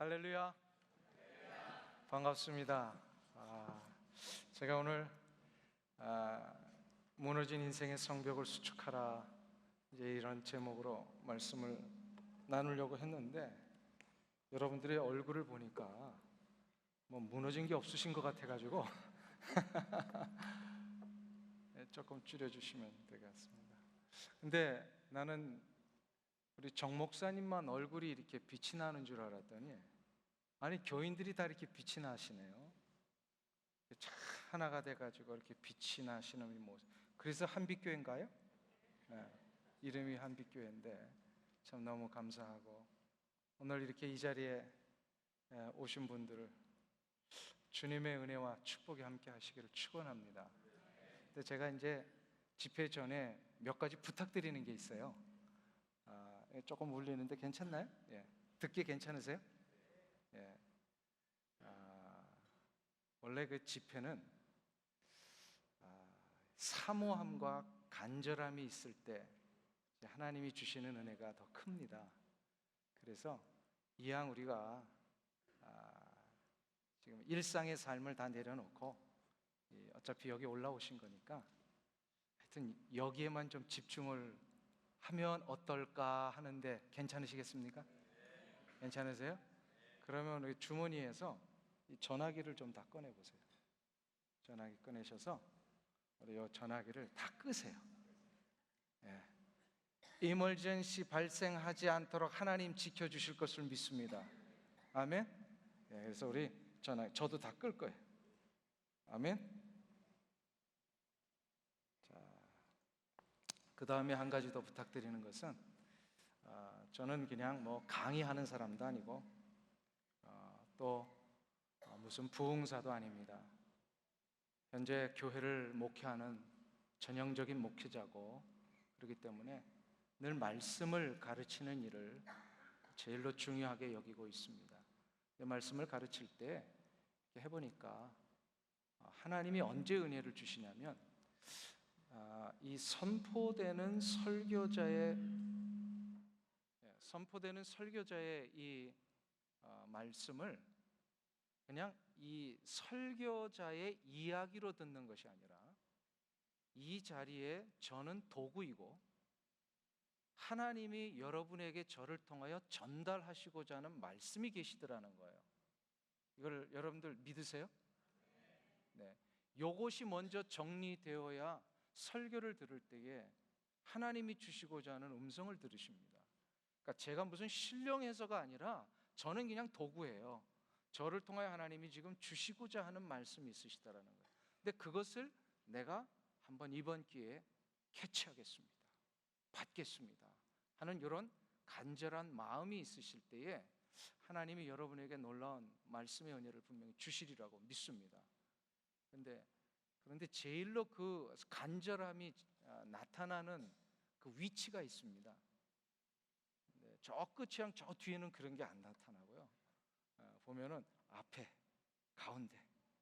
할렐루야. 반갑습니다. 제가 오늘 무너진 인생의 성벽을 수축하라, 이제 이런 제목으로 말씀을 나누려고 했는데, 여러분들의 얼굴을 보니까 뭐 무너진 게 없으신 것 같아가지고 조금 줄여주시면 되겠습니다. 근데 나는 우리 정 목사님만 얼굴이 이렇게 빛이 나는 줄 알았더니, 아니 교인들이 다 이렇게 빛이 나시네요. 참 하나가 돼가지고 이렇게 빛이 나시는 이 모습. 그래서 한빛교회인가요? 네, 이름이 한빛교회인데 참 너무 감사하고, 오늘 이렇게 이 자리에 오신 분들을 주님의 은혜와 축복이 함께 하시기를 축원합니다. 근데 제가 이제 집회 전에 몇 가지 부탁드리는 게 있어요. 조금 울리는데 괜찮나요? 예. 듣기 괜찮으세요? 예. 원래 그 집회는 사모함과 간절함이 있을 때 하나님이 주시는 은혜가 더 큽니다. 그래서 이왕 우리가 지금 일상의 삶을 다 내려놓고 어차피 여기 올라오신 거니까 하여튼 여기에만 좀 집중을 하면 어떨까 하는데, 괜찮으시겠습니까? 괜찮으세요? 그러면 우리 주머니에서 이 전화기를 좀 다 꺼내보세요. 전화기 꺼내셔서 우리 이 전화기를 다 끄세요. 예. 이멀전시 발생하지 않도록 하나님 지켜주실 것을 믿습니다. 아멘. 예, 그래서 우리 저도 다 끌 거예요. 아멘. 자, 그 다음에 한 가지 더 부탁드리는 것은, 저는 그냥 뭐 강의하는 사람도 아니고 또 무슨 부흥사도 아닙니다. 현재 교회를 목회하는 전형적인 목회자고, 그렇기 때문에 늘 말씀을 가르치는 일을 제일로 중요하게 여기고 있습니다. 말씀을 가르칠 때 해보니까 하나님이 언제 은혜를 주시냐면, 이 선포되는 설교자의 이 말씀을 그냥 이 설교자의 이야기로 듣는 것이 아니라, 이 자리에 저는 도구이고 하나님이 여러분에게 저를 통하여 전달하시고자 하는 말씀이 계시더라는 거예요. 이걸 여러분들 믿으세요? 네. 요것이 먼저 정리되어야 설교를 들을 때에 하나님이 주시고자 하는 음성을 들으십니다. 그러니까 제가 무슨 신령해서가 아니라 저는 그냥 도구예요. 저를 통하여 하나님이 지금 주시고자 하는 말씀이 있으시다라는 거예요. 근데 그것을 내가 한번 이번 기회에 캐치하겠습니다, 받겠습니다 하는 이런 간절한 마음이 있으실 때에 하나님이 여러분에게 놀라운 말씀의 은혜를 분명히 주시리라고 믿습니다. 그런데 제일로 그 간절함이 나타나는 그 위치가 있습니다. 저 끝이랑 저 뒤에는 그런 게 안 나타나고요. 보면은 앞에, 가운데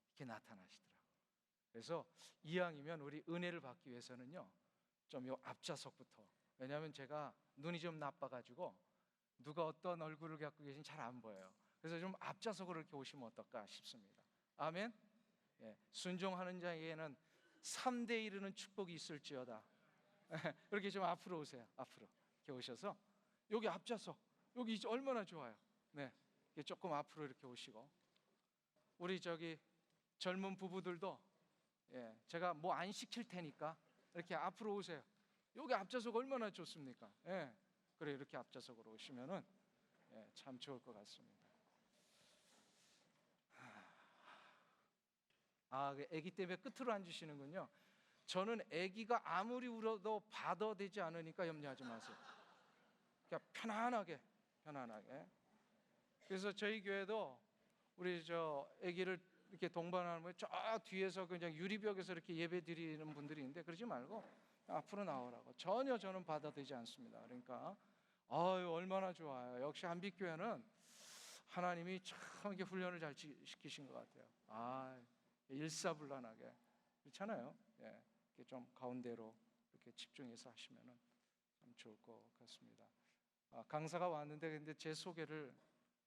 이렇게 나타나시더라고요. 그래서 이왕이면 우리 은혜를 받기 위해서는요, 좀 요 앞좌석부터, 왜냐하면 제가 눈이 좀 나빠가지고 누가 어떤 얼굴을 갖고 계신지 잘 안 보여요. 그래서 좀 앞좌석으로 이렇게 오시면 어떨까 싶습니다. 아멘. 예, 순종하는 자에게는 3대 이르는 축복이 있을지어다. 이렇게 좀 앞으로 오세요. 앞으로 이렇게 오셔서 여기 앞좌석, 여기 이제 얼마나 좋아요. 네, 조금 앞으로 이렇게 오시고, 우리 저기 젊은 부부들도 제가 뭐 안 시킬 테니까 이렇게 앞으로 오세요. 여기 앞좌석 얼마나 좋습니까? 그래, 이렇게 앞좌석으로 오시면은 참 좋을 것 같습니다. 그 아기 때문에 끝으로 앉으시는군요. 저는 아기가 아무리 울어도 받아되지 않으니까 염려하지 마세요. 그냥 편안하게. 그래서 저희 교회도 우리 저 아기를 이렇게 동반하는 저 뒤에서 그냥 유리벽에서 이렇게 예배 드리는 분들이 있는데, 그러지 말고 앞으로 나오라고. 전혀 저는 받아들이지 않습니다. 그러니까 얼마나 좋아요. 역시 한빛교회는 하나님이 참 이렇게 훈련을 잘 시키신 것 같아요. 일사불란하게. 그렇잖아요. 이렇게 좀 가운데로 이렇게 집중해서 하시면은 참 좋을 것 같습니다. 강사가 왔는데, 근데 제 소개를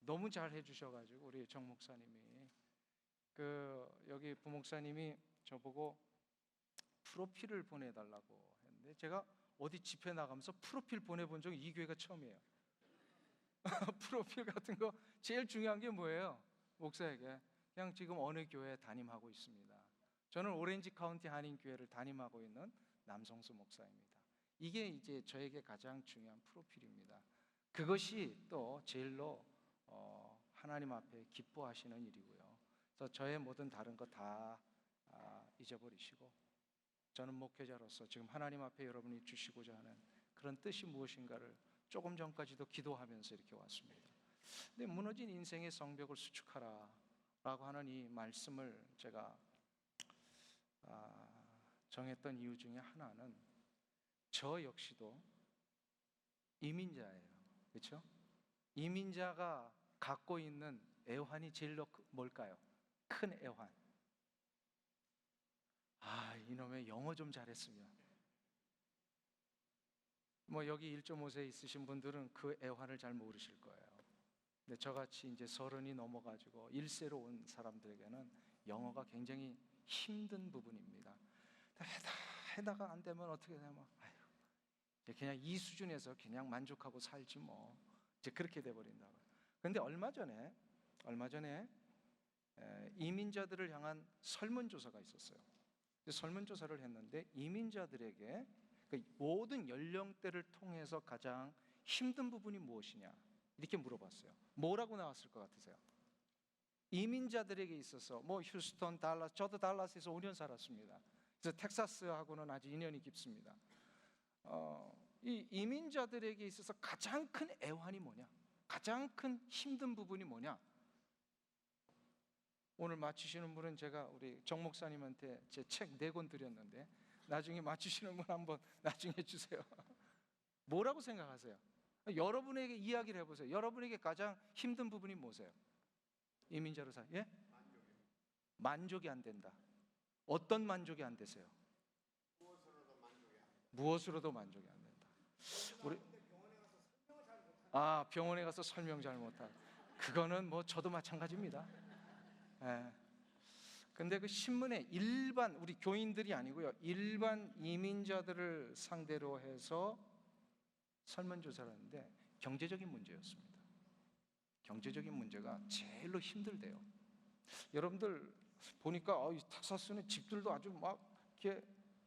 너무 잘 해주셔가지고 우리 정 목사님이 여기 부목사님이 저보고 프로필을 보내달라고 했는데 제가 어디 집회 나가면서 프로필 보내본 적이 이 교회가 처음이에요. 프로필 같은 거 제일 중요한 게 뭐예요? 목사에게 그냥 지금 어느 교회 담임하고 있습니다. 저는 오렌지 카운티 한인교회를 담임하고 있는 남성수 목사입니다. 이게 이제 저에게 가장 중요한 프로필입니다. 그것이 또 제일로 하나님 앞에 기뻐하시는 일이고요. 그래서 저의 모든 다른 거 다 잊어버리시고 저는 목회자로서 지금 하나님 앞에 여러분이 주시고자 하는 그런 뜻이 무엇인가를 조금 전까지도 기도하면서 이렇게 왔습니다. 근데 무너진 인생의 성벽을 수축하라 라고 하는 이 말씀을 제가 정했던 이유 중에 하나는 저 역시도 이민자예요. 그렇죠? 이민자가 갖고 있는 애환이 제일로 뭘까요? 큰 애환. 이놈의 영어 좀 잘했으면. 뭐 여기 1.5세 있으신 분들은 그 애환을 잘 모르실 거예요. 근데 저같이 이제 30이 넘어가지고 1세로 온 사람들에게는 영어가 굉장히 힘든 부분입니다. 해다가 안 되면 어떻게 되냐면 그냥 이 수준에서 그냥 만족하고 살지 뭐 이제 그렇게 돼 버린다고요. 그런데 얼마 전에 이민자들을 향한 설문조사가 있었어요. 설문조사를 했는데 이민자들에게 모든 연령대를 통해서 가장 힘든 부분이 무엇이냐 이렇게 물어봤어요. 뭐라고 나왔을 것 같으세요? 이민자들에게 있어서 뭐 휴스턴, 달라스, 저도 달라스에서 5년 살았습니다. 그래서 텍사스하고는 아주 인연이 깊습니다. 이 이민자들에게 있어서 가장 큰 애환이 뭐냐? 가장 큰 힘든 부분이 뭐냐? 오늘 맞추시는 분은 제가 우리 정 목사님한테 제 책 4권 드렸는데 나중에 맞추시는 분 한번 나중에 주세요. 뭐라고 생각하세요? 여러분에게 이야기를 해보세요. 여러분에게 가장 힘든 부분이 뭐세요? 이민자로 예? 만족이 안 된다. 어떤 만족이 안 되세요? 무엇으로도 만족이 안 된다. 우리 병원에 가서 설명 잘 못하고 그거는 뭐 저도 마찬가지입니다. 예. 근데 그 신문에 일반 우리 교인들이 아니고요. 일반 이민자들을 상대로 해서 설문조사를 하는데 경제적인 문제였습니다. 경제적인 문제가 제일로 힘들대요. 여러분들 보니까 이 텍사스는 집들도 아주 막 이렇게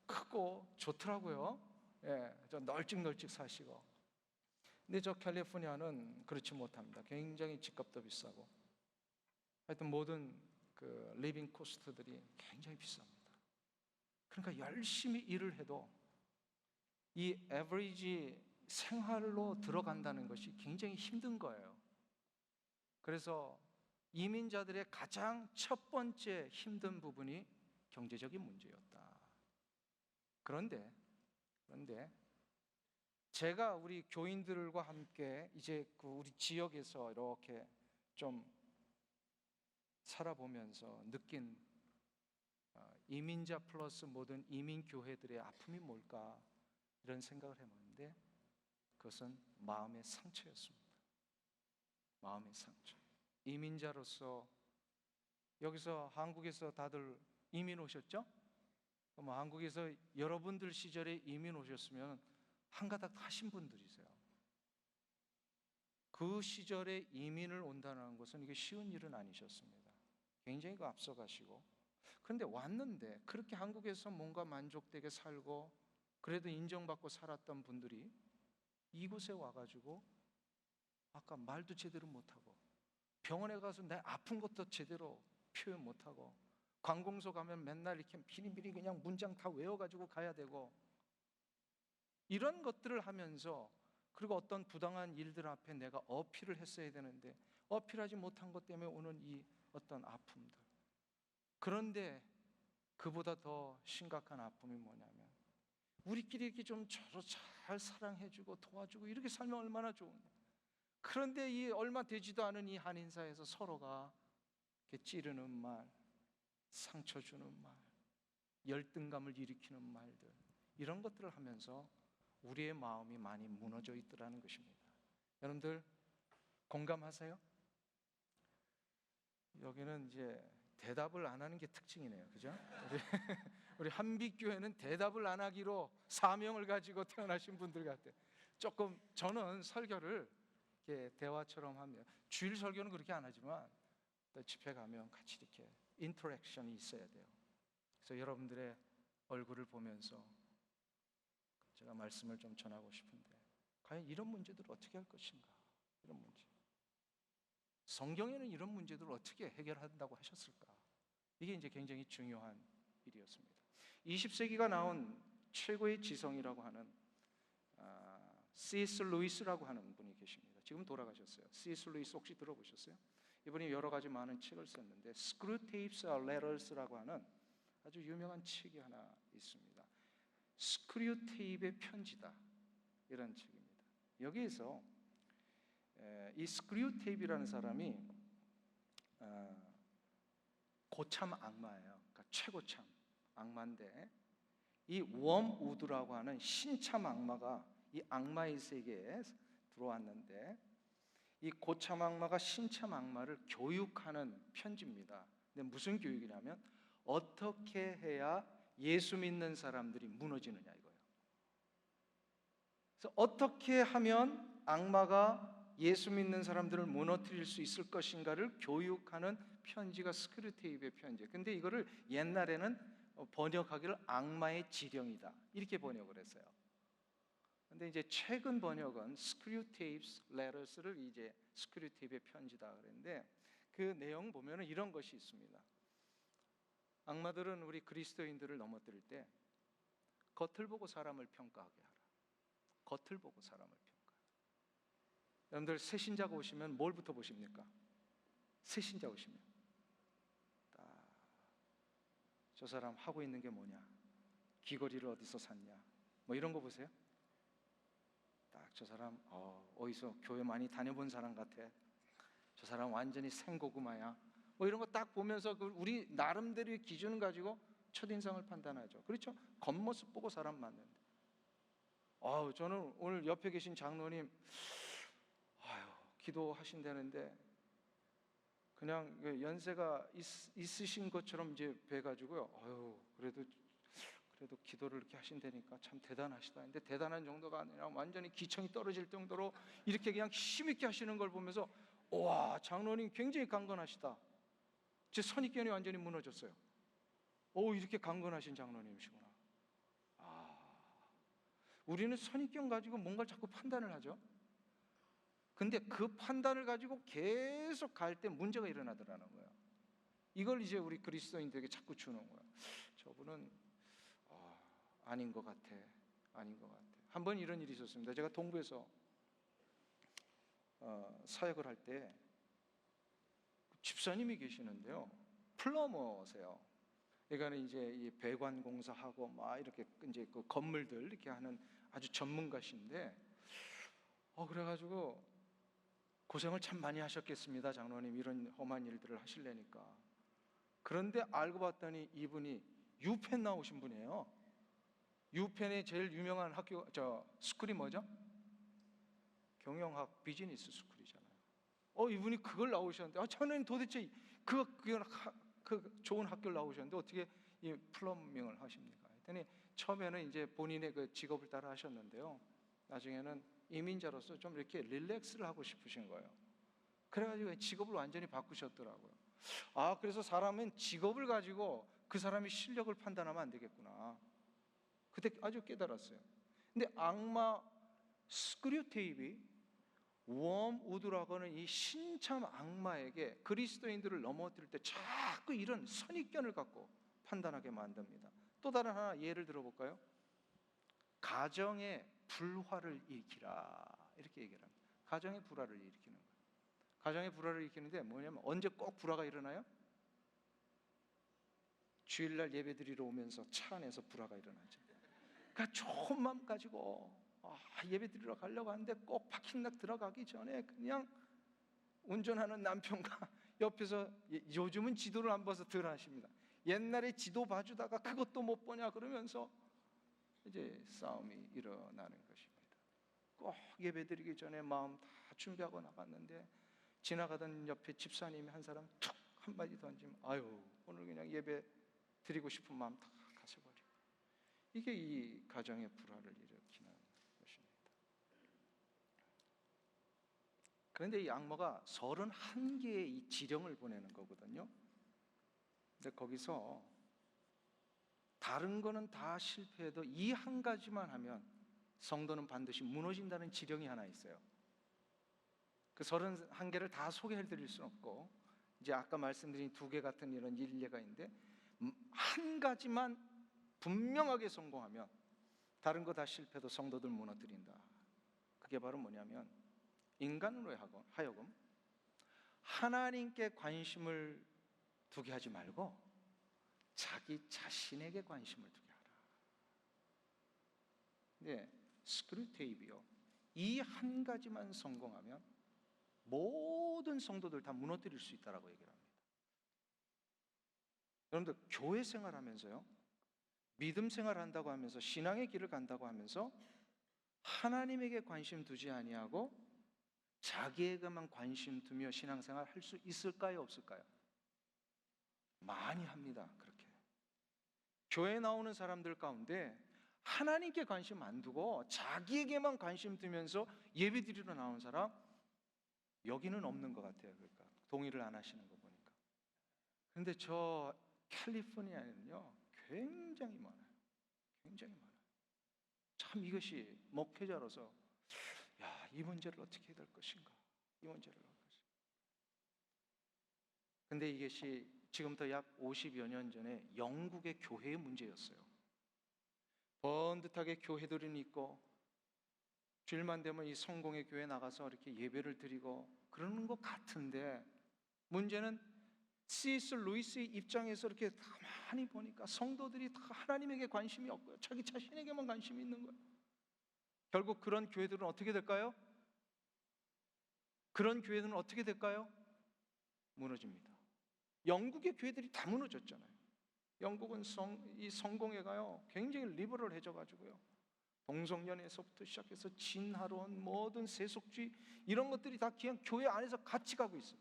크고 좋더라고요. 예, 저 널찍널찍 사시고. 근데 저 캘리포니아는 그렇지 못합니다. 굉장히 집값도 비싸고. 하여튼 모든 그 리빙 코스트들이 굉장히 비쌉니다. 그러니까 열심히 일을 해도 이 에버리지 생활로 들어간다는 것이 굉장히 힘든 거예요. 그래서 이민자들의 가장 첫 번째 힘든 부분이 경제적인 문제였다. 그런데 제가 우리 교인들과 함께 이제 그 우리 지역에서 이렇게 좀 살아보면서 느낀 이민자 플러스 모든 이민 교회들의 아픔이 뭘까 이런 생각을 해봤는데 그것은 마음의 상처였습니다. 마음의 상처. 이민자로서 여기서 한국에서 다들 이민 오셨죠? 그럼 한국에서 여러분들 시절에 이민 오셨으면 한가닥 하신 분들이세요. 그 시절에 이민을 온다는 것은 이게 쉬운 일은 아니셨습니다. 굉장히 그 앞서가시고 그런데 왔는데 그렇게 한국에서 뭔가 만족되게 살고 그래도 인정받고 살았던 분들이 이곳에 와가지고 아까 말도 제대로 못하고 병원에 가서 내 아픈 것도 제대로 표현 못하고 관공서 가면 맨날 이렇게 비리비리 그냥 문장 다 외워가지고 가야 되고 이런 것들을 하면서 그리고 어떤 부당한 일들 앞에 내가 어필을 했어야 되는데 어필하지 못한 것 때문에 오는 이 어떤 아픔들. 그런데 그보다 더 심각한 아픔이 뭐냐면 우리끼리 이렇게 좀 서로 잘 사랑해주고 도와주고 이렇게 살면 얼마나 좋은데 그런데 이 얼마 되지도 않은 이 한인사에서 서로가 이렇게 찌르는 말, 상처 주는 말, 열등감을 일으키는 말들 이런 것들을 하면서 우리의 마음이 많이 무너져 있더라는 것입니다. 여러분들 공감하세요? 여기는 이제 대답을 안 하는 게 특징이네요, 그죠? 우리 한빛교회는 대답을 안 하기로 사명을 가지고 태어나신 분들 같아요. 조금 저는 설교를 이렇게 대화처럼 합니다. 주일 설교는 그렇게 안 하지만 또 집회 가면 같이 이렇게 인터랙션이 있어야 돼요. 그래서 여러분들의 얼굴을 보면서 제가 말씀을 좀 전하고 싶은데, 과연 이런 문제들을 어떻게 할 것인가? 이런 문제. 성경에는 이런 문제들을 어떻게 해결한다고 하셨을까? 이게 이제 굉장히 중요한 일이었습니다. 20세기가 나온 최고의 지성이라고 하는 C.S. 루이스라고 하는 분이 계십니다. 지금 돌아가셨어요. C.S. 루이스 혹시 들어보셨어요? 이분이 여러 가지 많은 책을 썼는데 Screwtape's Letters라고 하는 아주 유명한 책이 하나 있습니다. 스크류테이프의 편지다, 이런 책입니다. 여기에서 이 스크류테이프라는 사람이 고참 악마예요. 그러니까 최고참 악마인데, 이 웜우드라고 하는 신참 악마가 이 악마의 세계에 들어왔는데, 이 고참 악마가 신참 악마를 교육하는 편지입니다. 근데 무슨 교육이냐면 어떻게 해야 예수 믿는 사람들이 무너지느냐 이거예요. 그래서 어떻게 하면 악마가 예수 믿는 사람들을 무너뜨릴 수 있을 것인가를 교육하는 편지가 스크류테이프의 편지예요. 근데 이거를 옛날에는 번역하기를 악마의 지령이다 이렇게 번역을 했어요. 근데 이제 최근 번역은 Screwtape's Letters를 이제 스크류테이프의 편지다 그랬는데, 그 내용 보면은 이런 것이 있습니다. 악마들은 우리 그리스도인들을 넘어뜨릴 때 겉을 보고 사람을 평가하게 하라. 겉을 보고 사람을 평가하라. 여러분들 새신자가 오시면 뭘부터 보십니까? 새신자 오시면 저 사람 하고 있는 게 뭐냐, 귀걸이를 어디서 샀냐, 뭐 이런 거 보세요. 딱 저 사람 어디서 교회 많이 다녀본 사람 같아. 저 사람 완전히 생고구마야. 뭐 이런 거 딱 보면서 우리 나름대로의 기준을 가지고 첫인상을 판단하죠. 그렇죠? 겉모습 보고 사람 만나는데, 저는 오늘 옆에 계신 장로님 기도하신다는데 그냥 연세가 있으신 것처럼 이제 뵈가지고요. 그래도 기도를 이렇게 하신다니까 참 대단하시다. 근데 대단한 정도가 아니라 완전히 기청이 떨어질 정도로 이렇게 그냥 힘있게 하시는 걸 보면서, 와, 장로님 굉장히 강건하시다. 제 선입견이 완전히 무너졌어요. 이렇게 강건하신 장로님이시구나. 우리는 선입견 가지고 뭔가를 자꾸 판단을 하죠. 근데 그 판단을 가지고 계속 갈 때 문제가 일어나더라는 거예요. 이걸 이제 우리 그리스도인들에게 자꾸 주는 거예요. 저분은 아닌 것 같아. 한 번 이런 일이 있었습니다. 제가 동부에서 사역을 할 때 집사님이 계시는데요, 플러머세요. 그러니까 이제 이 배관 공사하고 막 이렇게 이제 그 건물들 이렇게 하는 아주 전문가신데, 그래가지고 고생을 참 많이 하셨겠습니다, 장로님. 이런 험한 일들을 하시려니까. 그런데 알고 봤더니 이분이 유펜 나오신 분이에요. 유펜의 제일 유명한 학교 스쿨이 뭐죠? 경영학 비즈니스 스쿨이잖아요. 이분이 그걸 나오셨는데, 저는 도대체 그 좋은 학교를 나오셨는데 어떻게 이 플럼밍을 하십니까? 했더니 처음에는 이제 본인의 그 직업을 따라 하셨는데요, 나중에는 이민자로서 좀 이렇게 릴렉스를 하고 싶으신 거예요. 그래가지고 직업을 완전히 바꾸셨더라고요. 그래서 사람은 직업을 가지고 그 사람의 실력을 판단하면 안 되겠구나. 그때 아주 깨달았어요. 근데 악마 스크류테이프이 웜우드라고 하는 이 신참 악마에게 그리스도인들을 넘어뜨릴 때 자꾸 이런 선입견을 갖고 판단하게 만듭니다. 또 다른 하나 예를 들어볼까요? 가정의 불화를 일으키라, 이렇게 얘기를 합니다. 가정의 불화를 일으키는 거예요. 가정의 불화를 일으키는데 뭐냐면, 언제 꼭 불화가 일어나요? 주일날 예배드리러 오면서 차 안에서 불화가 일어나죠. 그러니까 좋은 마음 가지고 예배드리러 가려고 하는데 꼭 파킹락 들어가기 전에 그냥 운전하는 남편과 옆에서, 요즘은 지도를 안 봐서 덜 하십니다. 옛날에 지도 봐주다가 그것도 못 보냐 그러면서 이제 싸움이 일어나는 것입니다. 꼭 예배드리기 전에 마음 다 준비하고 나갔는데 지나가던 옆에 집사님이 한 사람 툭 한마디 던지면 아유 오늘 그냥 예배 드리고 싶은 마음 다 가셔버리고, 이게 이 가정의 불화를 일으키는 것입니다. 그런데 이 악마가 31개의 이 지령을 보내는 거거든요. 근데 거기서 다른 거는 다 실패해도 이 한 가지만 하면 성도는 반드시 무너진다는 지령이 하나 있어요. 그 31개를 다 소개해 드릴 수는 없고, 이제 아까 말씀드린 2개 같은 이런 일례가 있는데, 한 가지만 분명하게 성공하면 다른 거 다 실패해도 성도들 무너뜨린다. 그게 바로 뭐냐면, 인간으로 하여금 하나님께 관심을 두게 하지 말고 자기 자신에게 관심을 두게 하라. 네, 스크루테이비요. 이 한 가지만 성공하면 모든 성도들 다 무너뜨릴 수 있다라고 얘기를 합니다. 여러분들 교회 생활하면서요, 믿음 생활한다고 하면서 신앙의 길을 간다고 하면서 하나님에게 관심 두지 아니하고 자기에게만 관심 두며 신앙생활 할 수 있을까요, 없을까요? 많이 합니다. 그렇게 교회 나오는 사람들 가운데 하나님께 관심 안 두고 자기에게만 관심 두면서 예배 드리러 나온 사람 여기는 없는 것 같아요. 그러니까 동의를 안 하시는 거 보니까. 그런데 저 캘리포니아에는요 굉장히 많아요. 굉장히 많아요. 참 이것이 목회자로서 이 문제를 어떻게 해야 될 것인가, 이 문제를 어떻게. 근데 이것이 지금부터 약 50여 년 전에 영국의 교회의 문제였어요. 번듯하게 교회들은 있고 주일만 되면 이 성공의 교회 나가서 이렇게 예배를 드리고 그러는 것 같은데, 문제는 C.S. 루이스의 입장에서 이렇게 가만히 보니까 성도들이 다 하나님에게 관심이 없고요, 자기 자신에게만 관심이 있는 거예요. 결국 그런 교회들은 어떻게 될까요? 그런 교회들은 어떻게 될까요? 무너집니다. 영국의 교회들이 다 무너졌잖아요. 영국은 이 성공회가요 굉장히 리버럴해져 가지고요, 동성연애에서부터 시작해서 진화론, 모든 세속주의 이런 것들이 다 그냥 교회 안에서 같이 가고 있어요.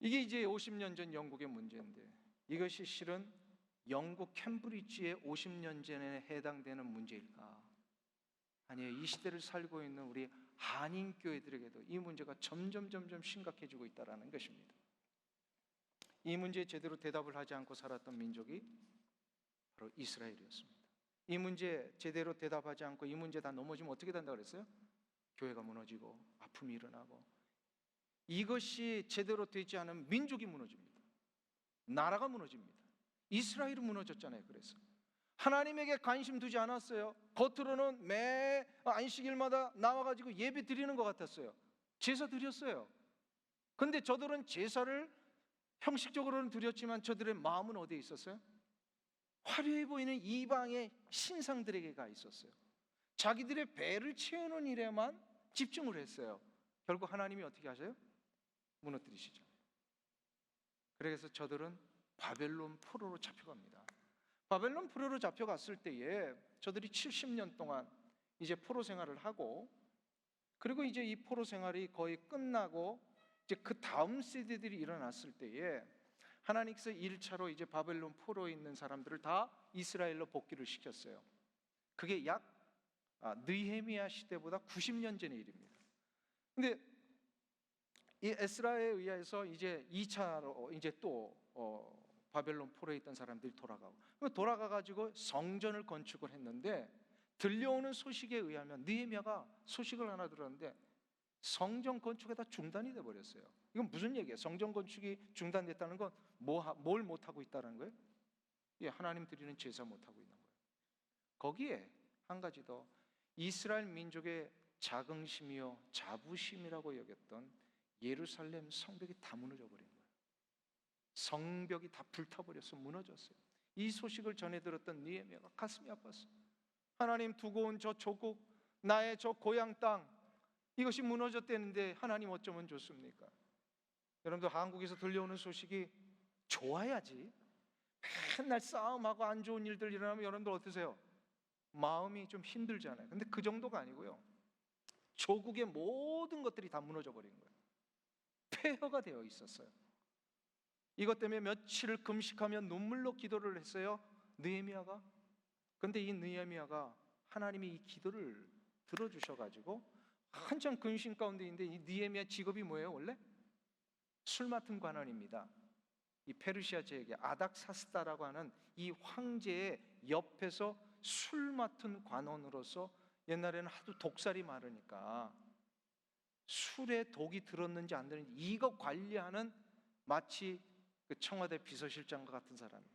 이게 이제 50년 전 영국의 문제인데, 이것이 실은 영국 캠브리지의 50년 전에 해당되는 문제일까? 아니에요. 이 시대를 살고 있는 우리 한인 교회들에게도 이 문제가 점점 심각해지고 있다는 것입니다. 이 문제에 제대로 대답을 하지 않고 살았던 민족이 바로 이스라엘이었습니다. 이 문제에 제대로 대답하지 않고 이 문제 다 넘어지면 어떻게 된다고 그랬어요? 교회가 무너지고 아픔이 일어나고, 이것이 제대로 되지 않으면 민족이 무너집니다. 나라가 무너집니다. 이스라엘은 무너졌잖아요. 그래서 하나님에게 관심 두지 않았어요. 겉으로는 매 안식일마다 나와가지고 예배 드리는 것 같았어요. 제사 드렸어요. 근데 저들은 제사를 형식적으로는 드렸지만 저들의 마음은 어디에 있었어요? 화려해 보이는 이방의 신상들에게 가 있었어요. 자기들의 배를 채우는 일에만 집중을 했어요. 결국 하나님이 어떻게 하세요? 무너뜨리시죠. 그래서 저들은 바벨론 포로로 잡혀갑니다. 바벨론 포로로 잡혀갔을 때에 저들이 70년 동안 이제 포로 생활을 하고, 그리고 이제 이 포로 생활이 거의 끝나고 이제 그 다음 세대들이 일어났을 때에 하나님께서 1차로 이제 바벨론 포로에 있는 사람들을 다 이스라엘로 복귀를 시켰어요. 그게 약 느헤미야 시대보다 90년 전의 일입니다. 근데 이 에스라에 의해서 이제 2차로 이제 또 바벨론 포로에 있던 사람들이 돌아가가지고 성전을 건축을 했는데, 들려오는 소식에 의하면 느헤미야가 소식을 하나 들었는데 성전 건축이 다 중단이 돼 버렸어요. 이건 무슨 얘기예요? 성전 건축이 중단됐다는 건 뭘 못하고 있다는 거예요? 예, 하나님 드리는 제사 못하고 있는 거예요. 거기에 한 가지 더, 이스라엘 민족의 자긍심이요 자부심이라고 여겼던 예루살렘 성벽이 다 무너져 버린 거예요. 성벽이 다 불타버려서 무너졌어요. 이 소식을 전해 들었던 느헤미야가 가슴이 아팠어요. 하나님 두고 온 저 조국, 나의 저 고향 땅, 이것이 무너졌다는데 하나님 어쩌면 좋습니까? 여러분들 한국에서 들려오는 소식이 좋아야지, 맨날 싸움하고 안 좋은 일들 일어나면 여러분들 어떠세요? 마음이 좀 힘들잖아요. 근데 그 정도가 아니고요, 조국의 모든 것들이 다 무너져 버린 거예요. 폐허가 되어 있었어요. 이것 때문에 며칠을 금식하며 눈물로 기도를 했어요, 느헤미야가. 근데 이 느헤미야가 하나님이 이 기도를 들어주셔가지고 한참 근심 가운데 있는데, 이 느헤미야 직업이 뭐예요? 원래 술 맡은 관원입니다. 이 페르시아 제국의 아닥사스다라고 하는 이 황제의 옆에서 술 맡은 관원으로서, 옛날에는 하도 독살이 많으니까 술에 독이 들었는지 안 들었는지 이거 관리하는, 마치 그 청와대 비서실장과 같은 사람이에요.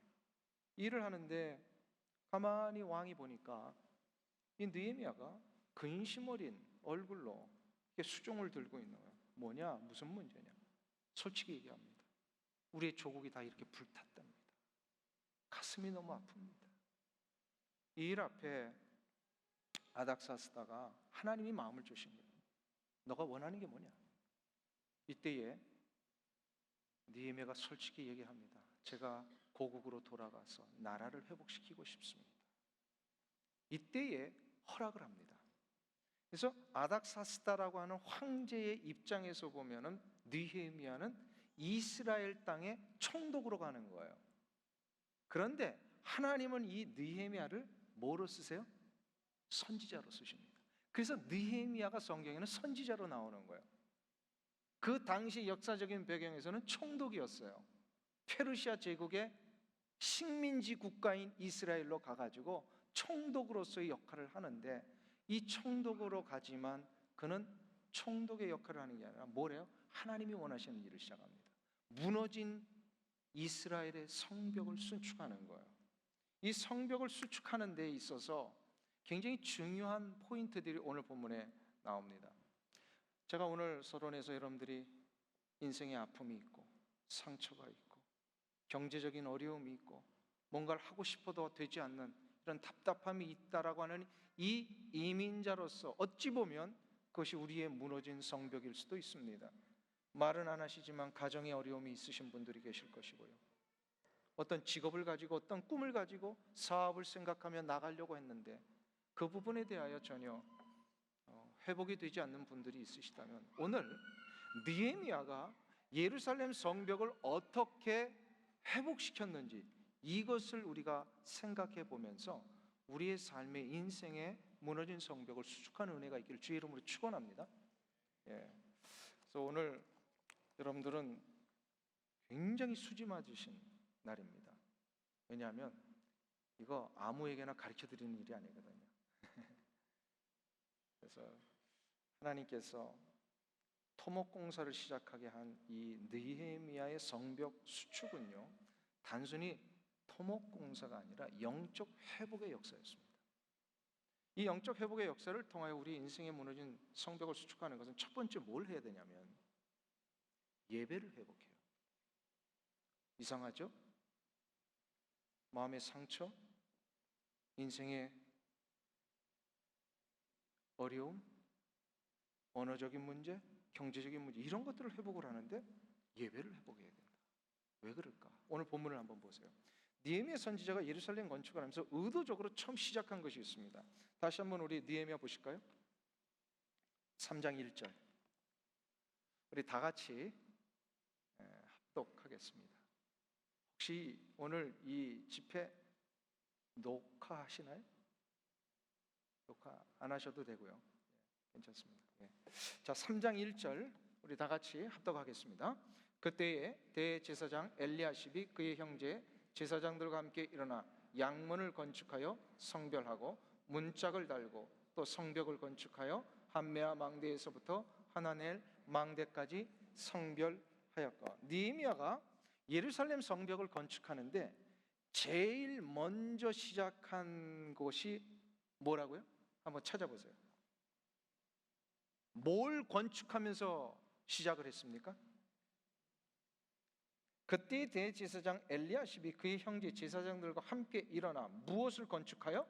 일을 하는데 가만히 왕이 보니까 이 느헤미야가 근심 어린 얼굴로 수종을 들고 있는 거예요. 뭐냐? 무슨 문제냐? 솔직히 얘기합니다. 우리의 조국이 다 이렇게 불탔답니다. 가슴이 너무 아픕니다. 이 일 앞에 아닥사스다가 하나님이 마음을 주신 거예요. 너가 원하는 게 뭐냐? 이때에 느헤미야가 솔직히 얘기합니다. 제가 고국으로 돌아가서 나라를 회복시키고 싶습니다. 이때에 허락을 합니다. 그래서 아닥사스다라고 하는 황제의 입장에서 보면은 느헤미야는 이스라엘 땅에 총독으로 가는 거예요. 그런데 하나님은 이 느헤미야를 뭐로 쓰세요? 선지자로 쓰십니다. 그래서 느헤미야가 성경에는 선지자로 나오는 거예요. 그 당시 역사적인 배경에서는 총독이었어요. 페르시아 제국의 식민지 국가인 이스라엘로 가가지고 총독으로서의 역할을 하는데, 이 총독으로 가지만 그는 총독의 역할을 하는 게 아니라 뭐래요? 하나님이 원하시는 일을 시작합니다. 무너진 이스라엘의 성벽을 수축하는 거예요. 이 성벽을 수축하는 데 있어서 굉장히 중요한 포인트들이 오늘 본문에 나옵니다. 제가 오늘 서론에서 여러분들이 인생의 아픔이 있고 상처가 있고 경제적인 어려움이 있고 뭔가를 하고 싶어도 되지 않는 이런 답답함이 있다라고 하는 이 이민자로서 어찌 보면 그것이 우리의 무너진 성벽일 수도 있습니다. 말은 안 하시지만 가정에 어려움이 있으신 분들이 계실 것이고요. 어떤 직업을 가지고 어떤 꿈을 가지고 사업을 생각하며 나가려고 했는데 그 부분에 대하여 전혀 회복이 되지 않는 분들이 있으시다면, 오늘 느헤미야가 예루살렘 성벽을 어떻게 회복시켰는지 이것을 우리가 생각해 보면서 우리의 삶의 인생에 무너진 성벽을 수축하는 은혜가 있기를 주의 이름으로 축원합니다. 그래서 오늘 여러분들은 굉장히 수지 맞으신 날입니다. 왜냐하면 이거 아무에게나 가르쳐 드리는 일이 아니거든요. 그래서 하나님께서 토목공사를 시작하게 한 이 느헤미야의 성벽 수축은요, 단순히 토목공사가 아니라 영적 회복의 역사였습니다. 이 영적 회복의 역사를 통하여 우리 인생에 무너진 성벽을 수축하는 것은 첫 번째 뭘 해야 되냐면 예배를 회복해요. 이상하죠? 마음의 상처, 인생의 어려움, 언어적인 문제, 경제적인 문제, 이런 것들을 회복을 하는데 예배를 회복해야 된다. 왜 그럴까? 오늘 본문을 한번 보세요. 느헤미야 선지자가 예루살렘 건축을 하면서 의도적으로 처음 시작한 것이 있습니다. 다시 한번 우리 느헤미야 보실까요? 3장 1절. 우리 다 같이 합독하겠습니다. 혹시 오늘 이 집회 녹화하시나요? 녹화 안 하셔도 되고요. 괜찮습니다. 자, 3장 1절 우리 다 같이 합독하겠습니다. 그때에 대제사장 엘리야십이 그의 형제 제사장들과 함께 일어나 양문을 건축하여 성별하고 문짝을 달고 또 성벽을 건축하여 한메아 망대에서부터 하나넬 망대까지 성별하였고, 느헤미야가 예루살렘 성벽을 건축하는데 제일 먼저 시작한 곳이 뭐라고요? 한번 찾아보세요. 뭘 건축하면서 시작을 했습니까? 그때 대제사장 엘리야십이 그의 형제 제사장들과 함께 일어나 무엇을 건축하여?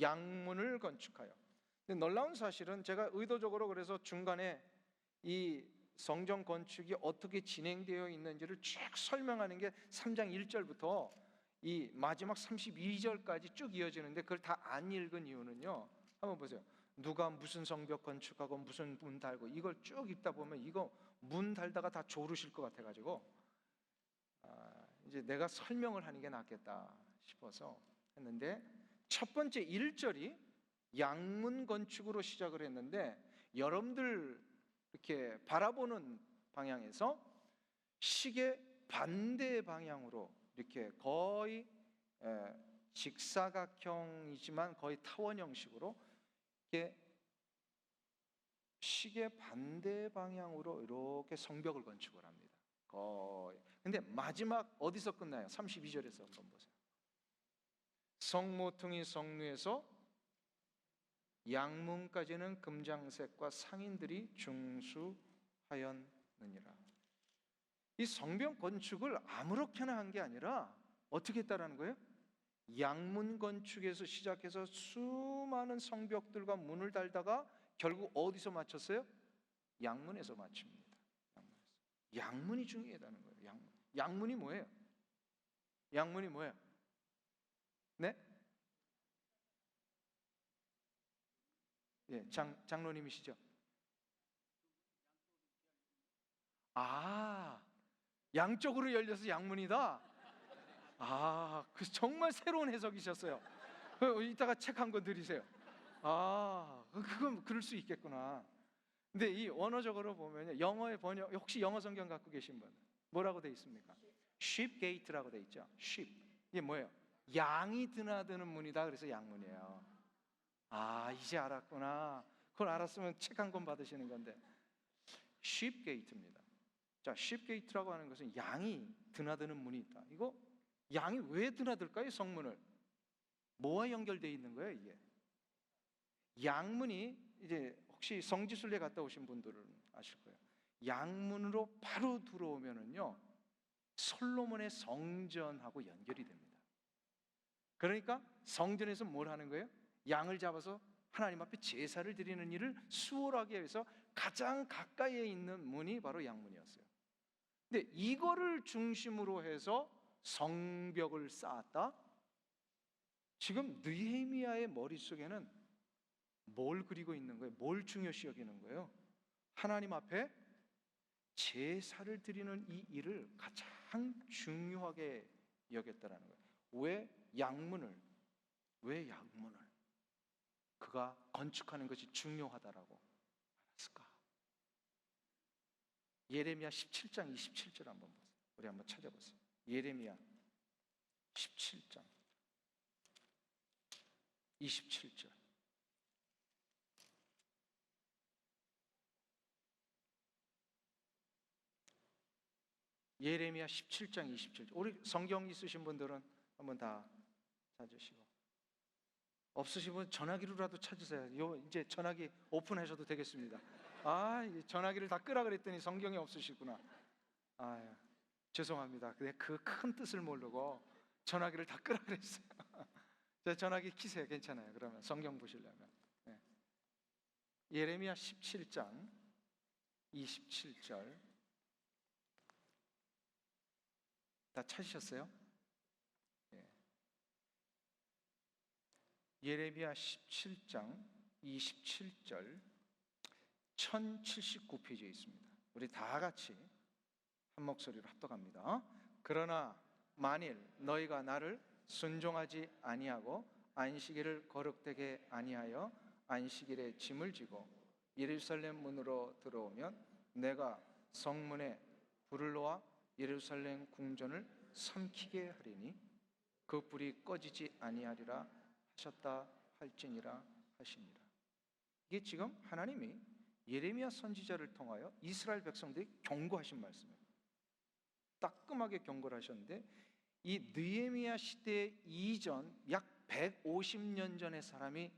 양문을 건축하여. 근데 놀라운 사실은 제가 의도적으로 그래서 중간에 이 성전 건축이 어떻게 진행되어 있는지를 쭉 설명하는 게 3장 1절부터 이 마지막 32절까지 쭉 이어지는데, 그걸 다 안 읽은 이유는요, 한번 보세요. 누가 무슨 성벽 건축하고 무슨 문 달고 이걸 쭉 읽다 보면 이거 문 달다가 다 조르실 것 같아가지고 이제 내가 설명을 하는 게 낫겠다 싶어서 했는데, 첫 번째 1절이 양문 건축으로 시작을 했는데, 여러분들 이렇게 바라보는 방향에서 시계 반대 방향으로 이렇게 거의 직사각형이지만 거의 타원 형식으로 이렇게 시계 반대 방향으로 이렇게 성벽을 건축을 합니다. 거의. 근데 마지막 어디서 끝나요? 32절에서 한번 보세요. 성모퉁이 성루에서 양문까지는 금장색과 상인들이 중수하였느니라. 이 성벽 건축을 아무렇게나 한 게 아니라 어떻게 했다라는 거예요? 양문 건축에서 시작해서 수많은 성벽들과 문을 달다가 결국 어디서 마쳤어요? 양문에서 마칩니다. 양문이 중요하다는 거예요. 양문이 뭐예요? 양문이 뭐예요? 네? 예, 장로님이시죠? 양쪽으로 열려서 양문이다. 그 정말 새로운 해석이셨어요. 이따가 책 한 권 드리세요. 그건 그럴 수 있겠구나. 근데 이 원어적으로 보면 영어의 번역, 혹시 영어 성경 갖고 계신 분 뭐라고 돼 있습니까? sheep gate라고 돼 있죠. sheep, 이게 뭐예요? 양이 드나드는 문이다. 그래서 양문이에요. 이제 알았구나. 그걸 알았으면 책 한 권 받으시는 건데, sheep gate입니다. 자, sheep gate라고 하는 것은 양이 드나드는 문이 있다. 이거 양이 왜 드나들까요? 성문을 뭐와 연결되어 있는 거예요? 이게 양문이, 이제 혹시 성지순례 갔다 오신 분들은 아실 거예요. 양문으로 바로 들어오면은요, 솔로몬의 성전하고 연결이 됩니다. 그러니까 성전에서 뭘 하는 거예요? 양을 잡아서 하나님 앞에 제사를 드리는 일을 수월하게 해서 가장 가까이에 있는 문이 바로 양문이었어요. 근데 이거를 중심으로 해서 성벽을 쌓았다. 지금 느헤미야의 머릿속에는 뭘 그리고 있는 거예요? 뭘 중요시 여기는 거예요? 하나님 앞에 제사를 드리는 이 일을 가장 중요하게 여겼다라는 거예요. 왜 양문을 그가 건축하는 것이 중요하다라고 알았을까? 예레미야 17장 27절 한번 보세요. 우리 한번 찾아보세요. 예레미야 17장 27절. 예레미야 17장 27절. 우리 성경 있으신 분들은 한번 다 찾으시고, 없으시면 전화기로라도 찾으세요. 이제 전화기 오픈하셔도 되겠습니다. 전화기를 다 끄라 그랬더니 성경이 없으시구나. 죄송합니다. 그 큰 뜻을 모르고 전화기를 다 끄라 그랬어요. 전화기 키세요. 괜찮아요. 그러면 성경 보시려면. 네. 예레미야 17장 27절 다 찾으셨어요? 네. 예레미야 17장 27절 1079페이지에 있습니다. 우리 다 같이 한 목소리로 합독합니다. 그러나 만일 너희가 나를 순종하지 아니하고 안식일을 거룩되게 아니하여 안식일에 짐을 지고 예루살렘 문으로 들어오면 내가 성문에 불을 놓아 예루살렘 궁전을 삼키게 하리니 그 불이 꺼지지 아니하리라 하셨다 할지니라 하시니라. 이게 지금 하나님이 예레미야 선지자를 통하여 이스라엘 백성들이 경고하신 말씀이에요. 따끔하게 경고를 하셨는데, 이 느헤미야 시대 이전 약 150년 전의 사람이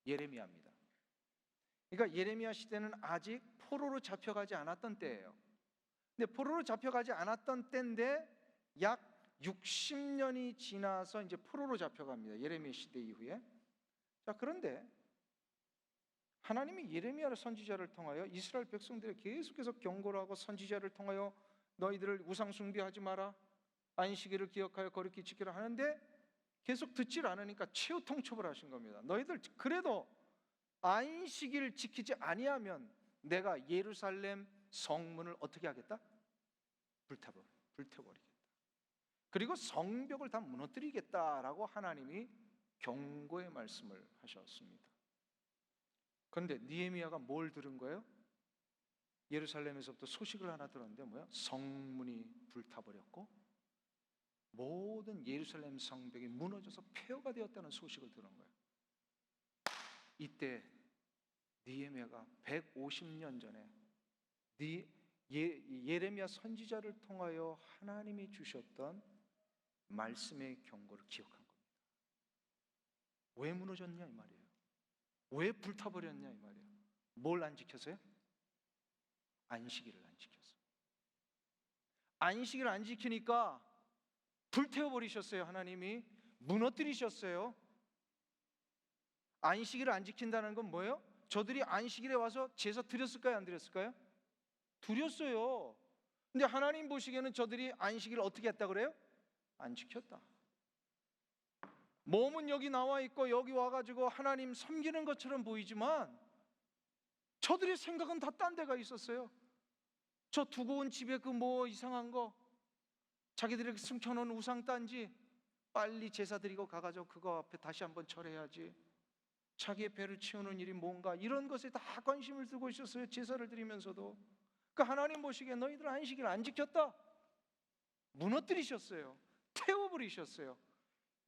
예레미야입니다. 그러니까 예레미야 시대는 아직 포로로 잡혀가지 않았던 때예요. 근데 포로로 잡혀가지 않았던 때인데 약 60년이 지나서 이제 포로로 잡혀갑니다. 예레미야 시대 이후에. 자, 그런데 하나님이 예레미야를 선지자를 통하여 이스라엘 백성들에게 계속해서 경고를 하고, 선지자를 통하여 너희들을 우상 숭배하지 마라, 안식일을 기억하여 거룩히 지키라 하는데 계속 듣질 않으니까 최후 통첩을 하신 겁니다. 너희들 그래도 안식일을 지키지 아니하면 내가 예루살렘 성문을 어떻게 하겠다? 불태워버리겠다. 그리고 성벽을 다 무너뜨리겠다라고 하나님이 경고의 말씀을 하셨습니다. 그런데 느헤미야가 뭘 들은 거예요? 예루살렘에서부터 소식을 하나 들었는데 뭐야? 성문이 불타버렸고 모든 예루살렘 성벽이 무너져서 폐허가 되었다는 소식을 들은 거예요. 이때 느헤미야가 150년 전에 예레미야 선지자를 통하여 하나님이 주셨던 말씀의 경고를 기억한 겁니다. 왜 무너졌냐 이 말이에요. 왜 불타버렸냐 이 말이에요. 뭘 안 지켰어요? 안식일을 안 지켰어요. 안식일을 안 지키니까 불태워버리셨어요. 하나님이 무너뜨리셨어요. 안식일을 안 지킨다는 건 뭐예요? 저들이 안식일에 와서 제사 드렸을까요? 안 드렸을까요? 드렸어요. 근데 하나님 보시기에는 저들이 안식일을 어떻게 했다 그래요? 안 지켰다. 몸은 여기 나와 있고 여기 와가지고 하나님 섬기는 것처럼 보이지만 저들의 생각은 다 딴 데가 있었어요. 저 두고 온 집에 그 뭐 이상한 거, 자기들이 숨겨놓은 우상단지 빨리 제사 드리고 가가지고 그거 앞에 다시 한번 절해야지. 자기의 배를 채우는 일이 뭔가 이런 것에 다 관심을 두고 있었어요. 제사를 드리면서도. 그 하나님 보시기에 너희들 안식일 안 지켰다, 무너뜨리셨어요. 태워버리셨어요.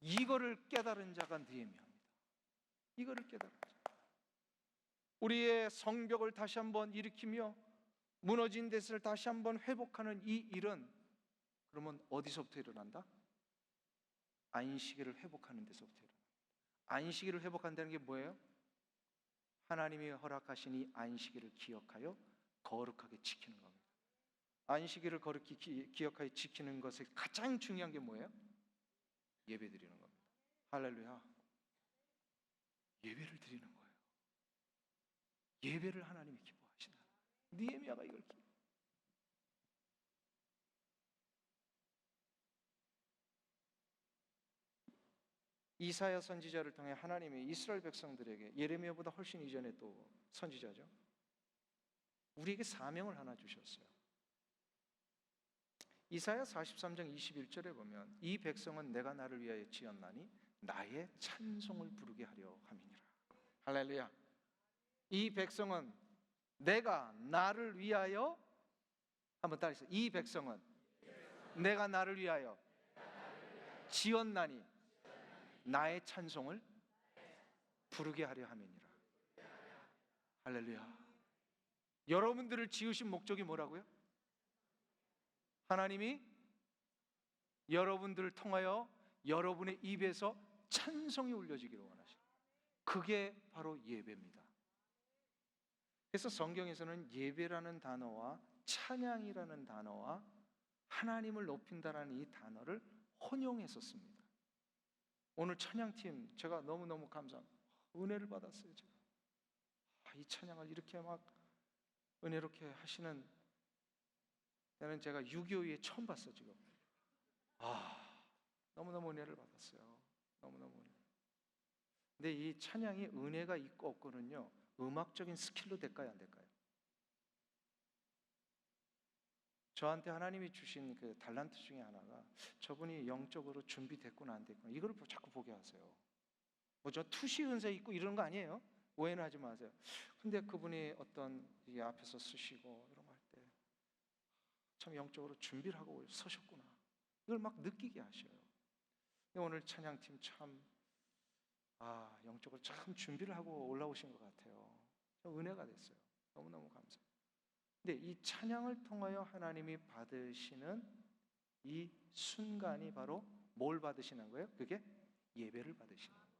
이거를 깨달은 자가 느헤미야입니다. 이거를 깨달은 자. 우리의 성벽을 다시 한번 일으키며 무너진 데를 다시 한번 회복하는 이 일은 그러면 어디서부터 일어난다? 안식일을 회복하는 데서부터 일어난다. 안식일을 회복한다는 게 뭐예요? 하나님이 허락하신 이 안식일을 기억하여 거룩하게 지키는 겁니다. 안식일을 거룩히 기억하여 지키는 것에 가장 중요한 게 뭐예요? 예배 드리는 겁니다. 할렐루야. 예배를 드리는 거예요. 예배를 하나님이 기뻐하시다. 느헤미야가 이걸 이사야 선지자를 통해 하나님이 이스라엘 백성들에게, 예레미야보다 훨씬 이전에 또 선지자죠, 우리에게 사명을 하나 주셨어요. 이사야 43장 21절에 보면 이 백성은 내가 나를 위하여 지었나니 나의 찬송을 부르게 하려 함이니라. 할렐루야. 이 백성은 내가 나를 위하여, 한번 따라해주세요. 이 백성은 내가 나를 위하여 지었나니 나의 찬송을 부르게 하려 함이니라. 할렐루야. 여러분들을 지으신 목적이 뭐라고요? 하나님이 여러분들을 통하여 여러분의 입에서 찬송이 울려지기를 원하시는, 그게 바로 예배입니다. 그래서 성경에서는 예배라는 단어와 찬양이라는 단어와 하나님을 높인다라는 이 단어를 혼용해서 씁니다. 오늘 찬양팀 제가 너무너무 감사합니다. 은혜를 받았어요. 제가 이 찬양을 이렇게 막 은혜롭게 하시는 때는 제가 6.25에 처음 봤어요. 지금 너무너무 은혜를 받았어요. 너무너무 은혜. 근데 이 찬양이 은혜가 있고 없고는요, 음악적인 스킬로 될까요, 안 될까요? 저한테 하나님이 주신 그 달란트 중에 하나가, 저분이 영적으로 준비됐구나 안 됐구나 이걸 자꾸 보게 하세요. 뭐 저 투시 은사 있고 이런 거 아니에요. 오해는 하지 마세요. 근데 그분이 어떤 이게 앞에서 쓰시고 이런 거 할 때 참 영적으로 준비를 하고 서셨구나, 이걸 막 느끼게 하셔요. 오늘 찬양팀 참 영적으로 참 준비를 하고 올라오신 것 같아요. 은혜가 됐어요. 너무너무 감사해요. 근데 이 찬양을 통하여 하나님이 받으시는 이 순간이 바로 뭘 받으시는 거예요? 그게 예배를 받으시는 거예요.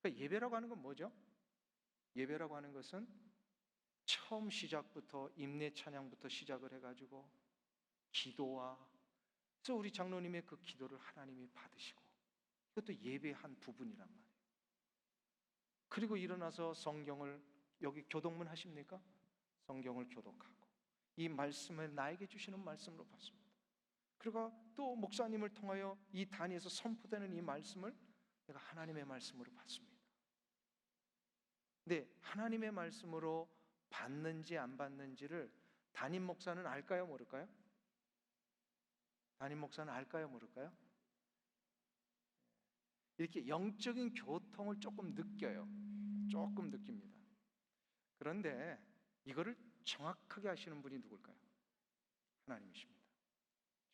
그러니까 예배라고 하는 건 뭐죠? 예배라고 하는 것은 처음 시작부터 임내 찬양부터 시작을 해가지고 기도와, 그래서 우리 장로님의 그 기도를 하나님이 받으시고, 이것도 예배의 한 부분이란 말이에요. 그리고 일어나서 성경을, 여기 교독문 하십니까? 성경을 교독하고 이 말씀을 나에게 주시는 말씀으로 받습니다. 그리고 또 목사님을 통하여 이 단위에서 선포되는 이 말씀을 내가 하나님의 말씀으로 받습니다. 근데 하나님의 말씀으로 받는지 안 받는지를 담임 목사는 알까요, 모를까요? 담임 목사는 알까요, 모를까요? 이렇게 영적인 교통을 조금 느껴요. 조금 느낍니다. 그런데 이거를 정확하게 하시는 분이 누굴까요? 하나님이십니다.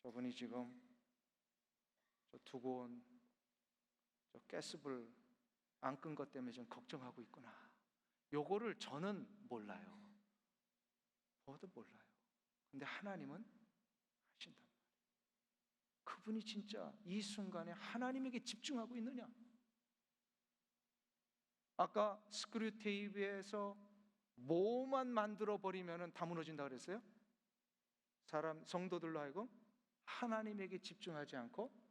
저분이 지금 저 두고 온 저 가스불 안 끈 것 때문에 좀 걱정하고 있구나. 요거를 저는 몰라요. 저도 몰라요. 근데 하나님은 하신단 말이에요. 그분이 진짜 이 순간에 하나님에게 집중하고 있느냐? 아까 스크류 테이프에서 뭐만 만들어 버리면 다 무너진다 그랬어요? 성도들로 하여금 하나님에게 집중하지 않고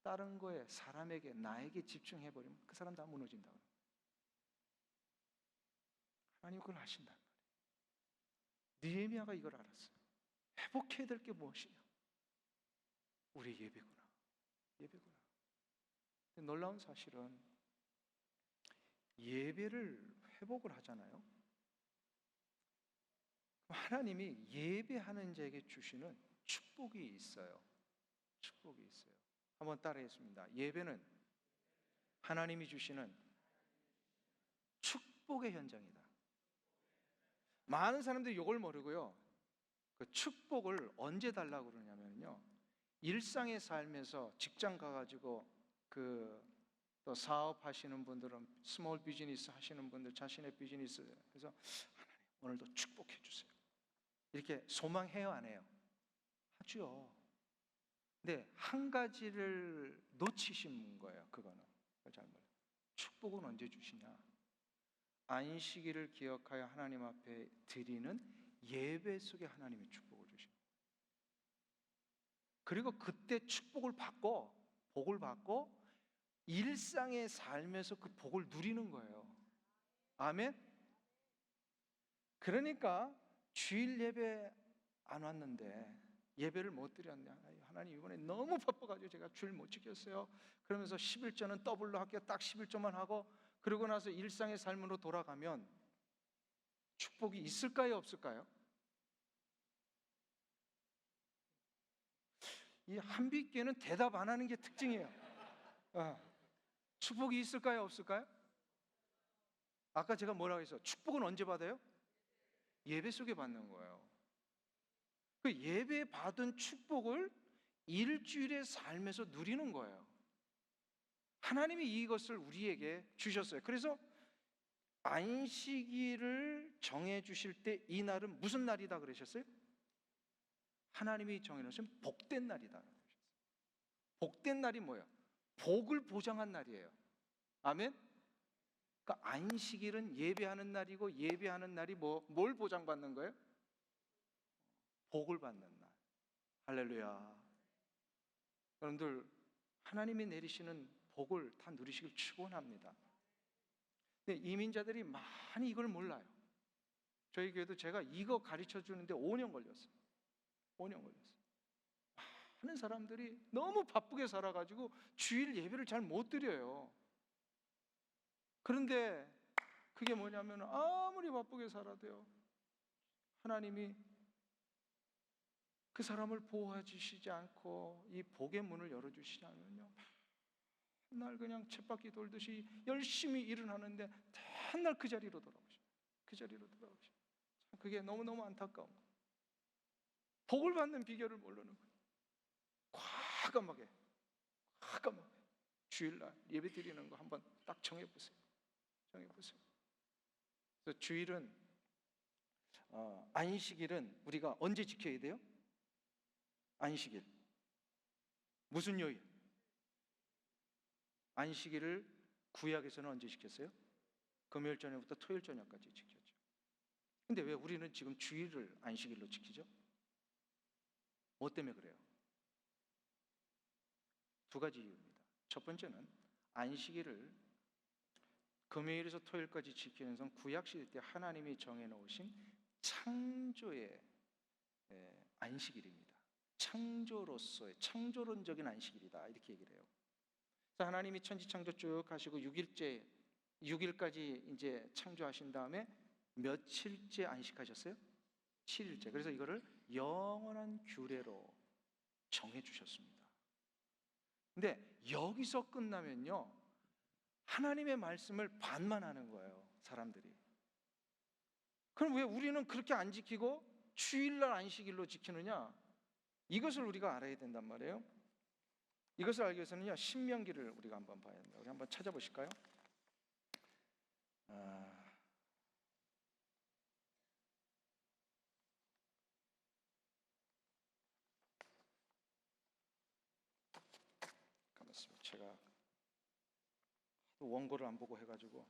다른 거에, 사람에게, 나에게 집중해 버리면 그 사람 다 무너진다. 하나님 그걸 하신단 말이에요. 느헤미야가 이걸 알았어요. 회복해야 될 게 무엇이냐? 우리 예배구나. 예배구나. 근데 놀라운 사실은 예배를 회복을 하잖아요. 하나님이 예배하는 자에게 주시는 축복이 있어요. 축복이 있어요. 한번 따라했습니다. 예배는 하나님이 주시는 축복의 현장이다. 많은 사람들이 이걸 모르고요. 그 축복을 언제 달라고 그러냐면요. 일상의 삶에서 직장 가가지고 또 사업하시는 분들은 스몰 비즈니스 하시는 분들 자신의 비즈니스 그래서 하나님 오늘도 축복해 주세요. 이렇게 소망해요, 안 해요? 하죠. 근데 한 가지를 놓치신 거예요. 그거는 잘못. 축복은 언제 주시냐? 안식일을 기억하여 하나님 앞에 드리는 예배 속에 하나님의 축복을 주십니다. 그리고 그때 축복을 받고 복을 받고 일상의 삶에서 그 복을 누리는 거예요. 아멘. 그러니까 주일 예배 안 왔는데 예배를 못 드렸냐? 하나님 이번에 너무 바빠가지고 제가 주일 못 지켰어요. 그러면서 11조는 더블로 할게요. 딱 11조만 하고 그러고 나서 일상의 삶으로 돌아가면 축복이 있을까요, 없을까요? 이 한빛교회는 대답 안 하는 게 특징이에요. 축복이 있을까요, 없을까요? 아까 제가 뭐라고 했어요? 축복은 언제 받아요? 예배 속에 받는 거예요. 그 예배 받은 축복을 일주일의 삶에서 누리는 거예요. 하나님이 이것을 우리에게 주셨어요. 그래서 안식일을 정해 주실 때 이 날은 무슨 날이다 그러셨어요? 하나님이 정해 놓으신 복된 날이다. 복된 날이 뭐예요? 복을 보장한 날이에요. 아멘. 그러니까 안식일은 예배하는 날이고 예배하는 날이 뭘 보장받는 거예요? 복을 받는 날. 할렐루야. 여러분들 하나님이 내리시는 복을 다 누리시길 축원합니다. 근데 이민자들이 많이 이걸 몰라요. 저희 교회도 제가 이거 가르쳐 주는데 5년 걸렸어요. 5년 걸렸어요. 많은 사람들이 너무 바쁘게 살아가지고 주일 예배를 잘 못 드려요. 그런데 그게 뭐냐면 아무리 바쁘게 살아도요 하나님이 그 사람을 보호해 주시지 않고 이 복의 문을 열어주시지 않으면요 한날 그냥 쳇바퀴 돌듯이 열심히 일을 하는데 한날 그 자리로 돌아오셔. 그 자리로 돌아오셔. 그게 너무너무 안타까운 거예요. 복을 받는 비결을 모르는 거예요. 과감하게 주일날 예배 드리는 거 한번 딱 정해보세요. 그래서 주일은 안식일은 우리가 언제 지켜야 돼요? 안식일 무슨 요일? 안식일을 구약에서는 언제 지켰어요? 금요일 저녁부터 토요일 저녁까지 지켰죠. 근데 왜 우리는 지금 주일을 안식일로 지키죠? 뭐 때문에 그래요? 두 가지 이유입니다. 첫 번째는 안식일을 금요일에서 토요일까지 지키는 건 구약시대 때 하나님이 정해놓으신 창조의 안식일입니다. 창조로서의 창조론적인 안식일이다 이렇게 얘기를 해요. 그래서 하나님이 천지창조 쭉 하시고 6일까지 이제 창조하신 다음에 며칠째 안식하셨어요? 7일째. 그래서 이거를 영원한 규례로 정해 주셨습니다. 근데 여기서 끝나면요, 하나님의 말씀을 반만하는 거예요, 사람들이. 그럼 왜 우리는 그렇게 안 지키고 주일날 안식일로 지키느냐? 이것을 우리가 알아야 된단 말이에요. 이것을 알기 위해서는요, 신명기를 우리가 한번 봐야 된다. 우리 한번 찾아보실까요? 가만있어요. 제가 원고를 안 보고 해가지고.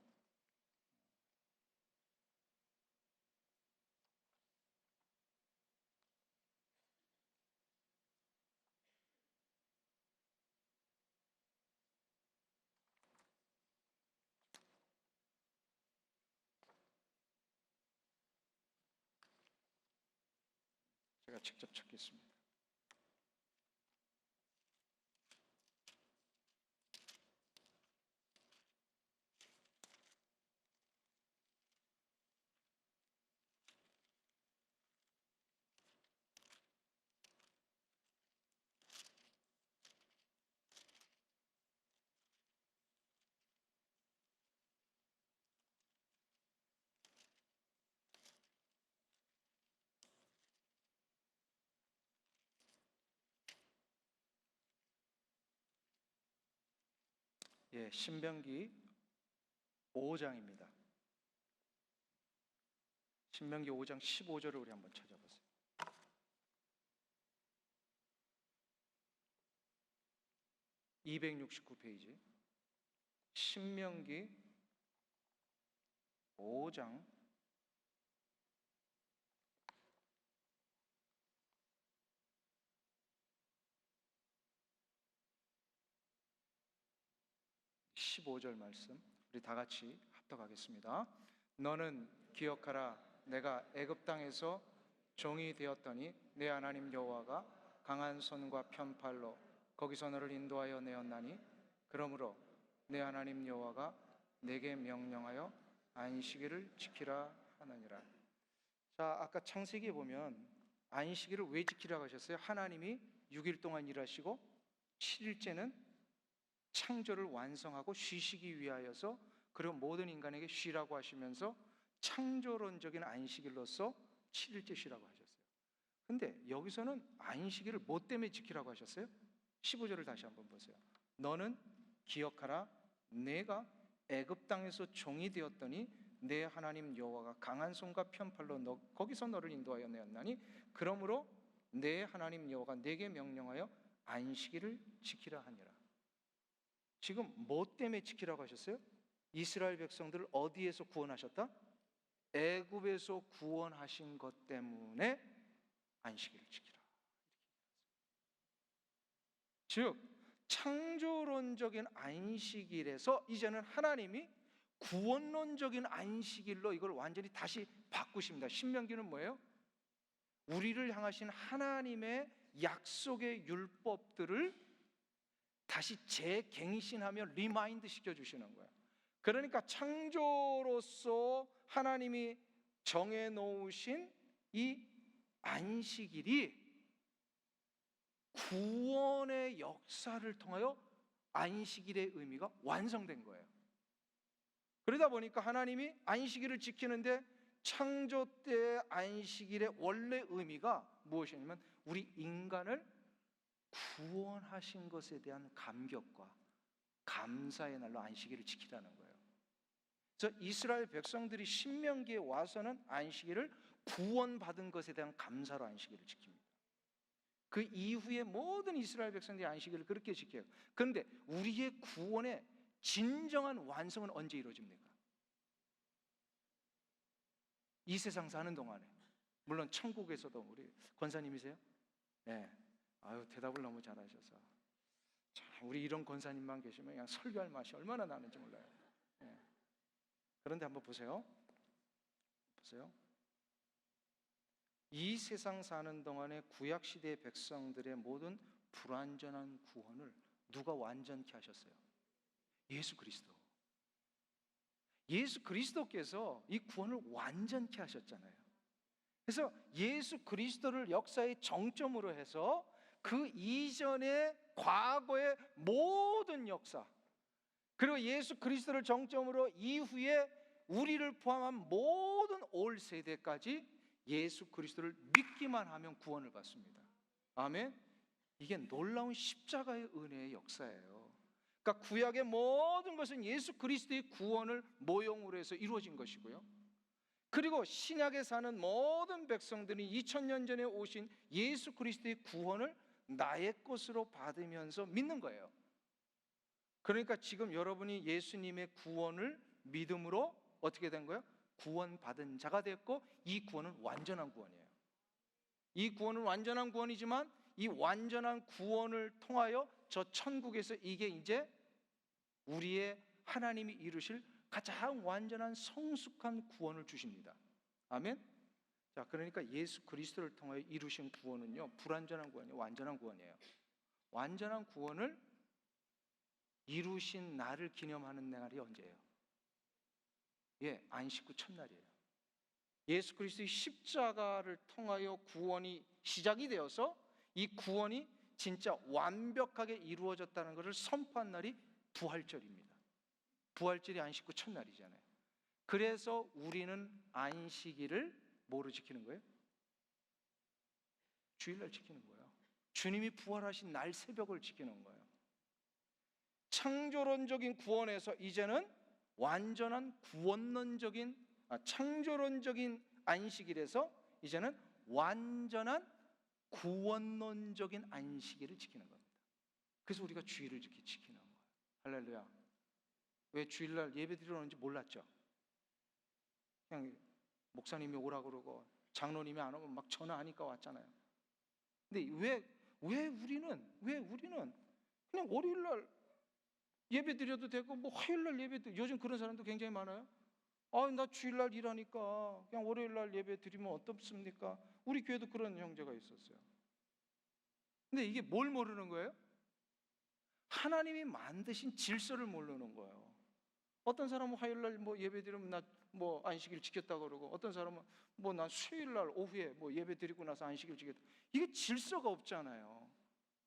제가 직접 찾겠습니다. 예, 신명기 5장입니다. 신명기 5장 15절을 우리 한번 찾아보세요. 269페이지. 신명기 5장 15절 말씀, 우리 다 같이 합독하겠습니다. 너는 기억하라. 내가 애굽 땅에서 종이 되었더니 내 하나님 여호와가 강한 손과 편팔로 거기서 너를 인도하여 내었나니 그러므로 내 하나님 여호와가 내게 명령하여 안식일을 지키라 하느니라. 자, 아까 창세기에 보면 안식일을 왜 지키라고 하셨어요? 하나님이 6일 동안 일하시고 7일째는 창조를 완성하고 쉬시기 위하여서, 그리고 모든 인간에게 쉬라고 하시면서 창조론적인 안식일로서 7일째 쉬라고 하셨어요. 근데 여기서는 안식일을 뭐 때문에 지키라고 하셨어요? 15절을 다시 한번 보세요. 너는 기억하라. 내가 애굽 땅에서 종이 되었더니 내 하나님 여호와가 강한 손과 편팔로 거기서 너를 인도하여 내었나니 그러므로 내 하나님 여호와가 내게 명령하여 안식일을 지키라 하니라. 지금 뭐 때문에 지키라고 하셨어요? 이스라엘 백성들을 어디에서 구원하셨다? 애굽에서 구원하신 것 때문에 안식일을 지키라. 즉 창조론적인 안식일에서 이제는 하나님이 구원론적인 안식일로 이걸 완전히 다시 바꾸십니다. 신명기는 뭐예요? 우리를 향하신 하나님의 약속의 율법들을 다시 재갱신하며 리마인드 시켜주시는 거예요. 그러니까 창조로서 하나님이 정해놓으신 이 안식일이 구원의 역사를 통하여 안식일의 의미가 완성된 거예요. 그러다 보니까 하나님이 안식일을 지키는데 창조 때의 안식일의 원래 의미가 무엇이냐면 우리 인간을 구원하신 것에 대한 감격과 감사의 날로 안식일을 지키라는 거예요. 그래서 이스라엘 백성들이 신명기에 와서는 안식일을 구원받은 것에 대한 감사로 안식일을 지킵니다. 그 이후에 모든 이스라엘 백성들이 안식일을 그렇게 지켜요. 그런데 우리의 구원의 진정한 완성은 언제 이루어집니까? 이 세상 사는 동안에. 물론 천국에서도. 우리 권사님이세요? 네. 아유, 대답을 너무 잘하셔서. 참, 우리 이런 권사님만 계시면 그냥 설교할 맛이 얼마나 나는지 몰라요. 네. 그런데 한번 보세요. 이 세상 사는 동안에 구약시대의 백성들의 모든 불완전한 구원을 누가 완전케 하셨어요? 예수 그리스도. 예수 그리스도께서 이 구원을 완전케 하셨잖아요. 그래서 예수 그리스도를 역사의 정점으로 해서 그 이전의 과거의 모든 역사, 그리고 예수 그리스도를 정점으로 이후에 우리를 포함한 모든 올 세대까지 예수 그리스도를 믿기만 하면 구원을 받습니다. 아멘. 이게 놀라운 십자가의 은혜의 역사예요. 그러니까 구약의 모든 것은 예수 그리스도의 구원을 모형으로 해서 이루어진 것이고요, 그리고 신약에 사는 모든 백성들이 2000년 전에 오신 예수 그리스도의 구원을 나의 것으로 받으면서 믿는 거예요. 그러니까 지금 여러분이 예수님의 구원을 믿음으로 어떻게 된 거예요? 구원받은 자가 됐고, 이 구원은 완전한 구원이에요. 이 구원은 완전한 구원이지만 이 완전한 구원을 통하여 저 천국에서 이게 이제 우리의 하나님이 이루실 가장 완전한 성숙한 구원을 주십니다. 아멘. 자, 그러니까 예수 그리스도를 통하여 이루신 구원은요, 불완전한 구원이에요, 완전한 구원이에요. 완전한 구원을 이루신 날을 기념하는 날이 언제예요? 안식 후 첫날이에요. 예수 그리스도의 십자가를 통하여 구원이 시작이 되어서 이 구원이 진짜 완벽하게 이루어졌다는 것을 선포한 날이 부활절입니다. 부활절이 안식 후 첫날이잖아요. 그래서 우리는 안식일을 뭐로 지키는 거예요? 주일날 지키는 거예요. 주님이 부활하신 날 새벽을 지키는 거예요. 창조론적인 구원에서 이제는 완전한 창조론적인 안식일에서 이제는 완전한 구원론적인 안식일을 지키는 겁니다. 그래서 우리가 주일을 지키는 거예요. 할렐루야. 왜 주일날 예배 드리러 오는지 몰랐죠? 그냥 목사님이 오라고 그러고 장로님이 안 오면 막 전화하니까 왔잖아요. 근데 왜 우리는 그냥 월요일날 예배 드려도 되고 뭐 화요일날 예배 드려, 요즘 그런 사람도 굉장히 많아요. 나 주일날 일하니까 그냥 월요일날 예배 드리면 어떻습니까? 우리 교회도 그런 형제가 있었어요. 근데 이게 뭘 모르는 거예요? 하나님이 만드신 질서를 모르는 거예요. 어떤 사람은 화요일날 뭐 예배 드리면 나 뭐 안식일 지켰다 그러고, 어떤 사람은 뭐 난 수요일날 오후에 뭐 예배 드리고 나서 안식일 지켰다. 이게 질서가 없잖아요.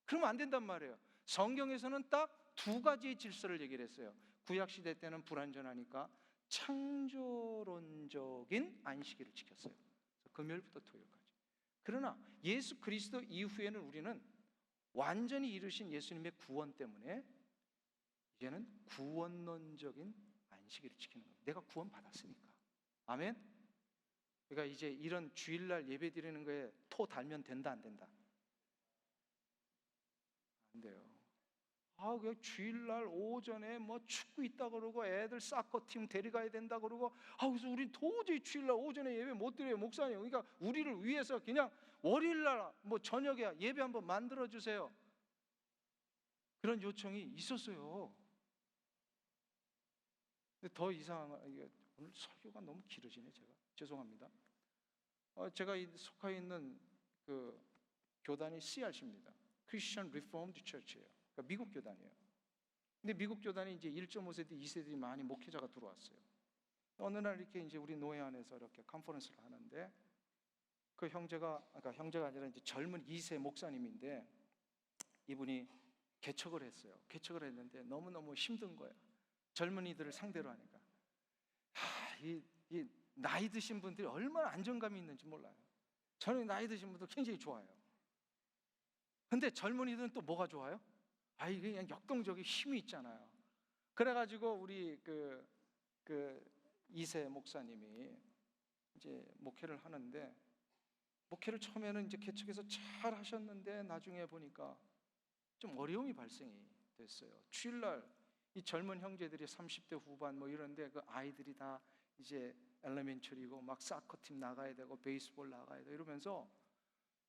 그러면 안 된단 말이에요. 성경에서는 딱 두 가지의 질서를 얘기를 했어요. 구약 시대 때는 불완전하니까 창조론적인 안식일을 지켰어요. 금요일부터 토요일까지. 그러나 예수 그리스도 이후에는 우리는 완전히 이루신 예수님의 구원 때문에 이제는 구원론적인 안식일을 지키는 겁니다. 내가 구원 받았으니까. 아멘. 그러니까 이제 이런 주일날 예배 드리는 거에 토 달면 된다, 안 된다? 안 돼요. 그 주일날 오전에 뭐 축구 있다 그러고 애들 사커팀 데려가야 된다 그러고, 그래서 우린 도저히 주일날 오전에 예배 못 드려요, 목사님. 그러니까 우리를 위해서 그냥 월요일날 뭐 저녁에 예배 한번 만들어 주세요, 그런 요청이 있었어요. 근데 더 이상한, 이게 오늘 설교가 너무 길어지네. 제가 죄송합니다. 제가 속해 있는 그 교단이 CRC입니다. Christian Reformed Church예요. 그러니까 미국 교단이에요. 근데 미국 교단이 이제 1.5세대, 2세들이 많이 목회자가 들어왔어요. 어느 날 이렇게 이제 우리 노예 안에서 이렇게 컨퍼런스를 하는데, 그 그러니까 형제가 아니라 이제 젊은 2세 목사님인데, 이분이 개척을 했어요. 개척을 했는데 너무너무 힘든 거예요. 젊은이들을 상대로 하니까. 이 나이 드신 분들이 얼마나 안정감이 있는지 몰라요. 저는 나이 드신 분들 굉장히 좋아요. 근데 젊은이들은 또 뭐가 좋아요? 이게 그냥 역동적인 힘이 있잖아요. 그래가지고 우리 그 2세 목사님이 이제 목회를 하는데, 목회를 처음에는 이제 개척해서 잘 하셨는데 나중에 보니까 좀 어려움이 발생이 됐어요. 주일날 이 젊은 형제들이 30대 후반 뭐 이런데, 그 아이들이 다 이제 엘레멘처리고 막 사커팀 나가야 되고 베이스볼 나가야 되고 이러면서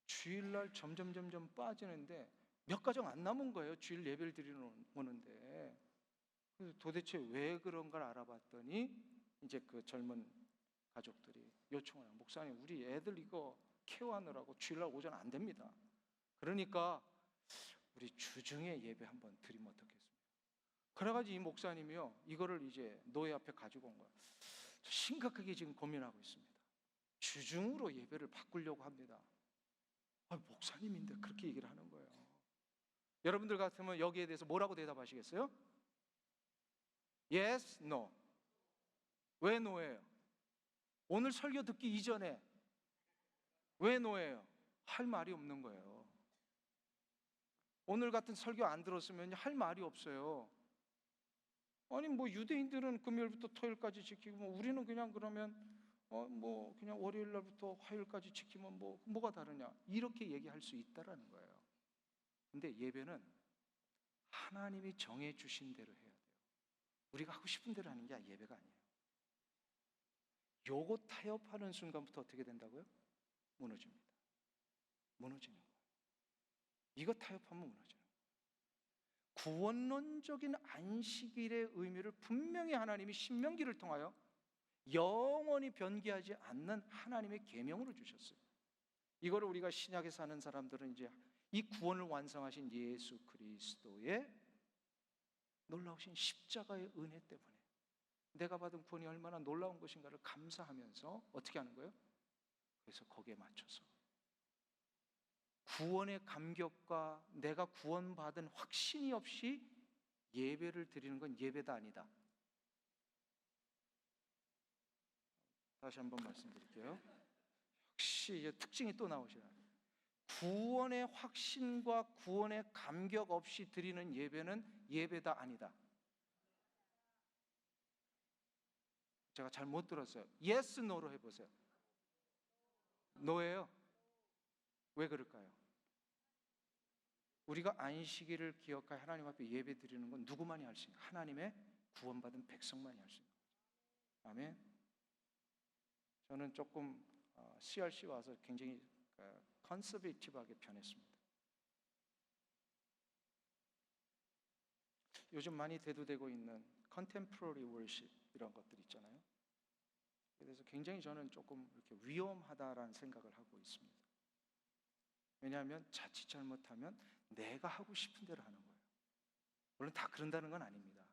주일날 점점 빠지는데 몇 가정 안 남은 거예요. 주일 예배를 드리러 오는데. 그래서 도대체 왜 그런 걸 알아봤더니 이제 그 젊은 가족들이 요청을 해요. 목사님, 우리 애들 이거 케어하느라고 주일날 오전 안 됩니다. 그러니까 우리 주중에 예배 한번 드리면 어떻겠습니까? 그래가지고 이 목사님이요, 이거를 이제 노예 앞에 가지고 온 거예요. 심각하게 지금 고민하고 있습니다. 주중으로 예배를 바꾸려고 합니다. 목사님인데 그렇게 얘기를 하는 거예요. 여러분들 같으면 여기에 대해서 뭐라고 대답하시겠어요? Yes, no. 왜 no예요? 오늘 설교 듣기 이전에 왜 no예요? 할 말이 없는 거예요. 오늘 같은 설교 안 들었으면 할 말이 없어요. 아니 뭐 유대인들은 금요일부터 토요일까지 지키고 뭐 우리는 그냥 그러면 뭐 그냥 월요일 날부터 화요일까지 지키면 뭐가 다르냐, 이렇게 얘기할 수 있다라는 거예요. 근데 예배는 하나님이 정해 주신 대로 해야 돼요. 우리가 하고 싶은 대로 하는 게 예배가 아니에요. 요거 타협하는 순간부터 어떻게 된다고요? 무너집니다. 무너지는 거예요. 이거 타협하면 무너져요. 구원론적인 안식일의 의미를 분명히 하나님이 신명기를 통하여 영원히 변개하지 않는 하나님의 계명으로 주셨어요. 이거를 우리가 신약에 사는 사람들은 이제 이 구원을 완성하신 예수 그리스도의 놀라우신 십자가의 은혜 때문에 내가 받은 구원이 얼마나 놀라운 것인가를 감사하면서 어떻게 하는 거예요? 그래서 거기에 맞춰서 구원의 감격과 내가 구원받은 확신이 없이 예배를 드리는 건 예배다 아니다. 다시 한번 말씀드릴게요. 역시 특징이 또 나오시나요? 구원의 확신과 구원의 감격 없이 드리는 예배는 예배다 아니다. 제가 잘 못 들었어요. Yes, no로 해보세요. no예요. 왜 그럴까요? 우리가 안식일을 기억하여 하나님 앞에 예배 드리는 건 누구만이 할 수 있는, 하나님의 구원받은 백성만이 할 수 있는 거죠. 아멘. 저는 조금 CRC 와서 굉장히 컨서베이티브하게 변했습니다. 요즘 많이 대두되고 있는 컨템포러리 월십 이런 것들 있잖아요. 그래서 굉장히 저는 조금 이렇게 위험하다라는 생각을 하고 있습니다. 왜냐하면 자칫 잘못하면 내가 하고 싶은 대로 하는 거예요. 물론 다 그런다는 건 아닙니다.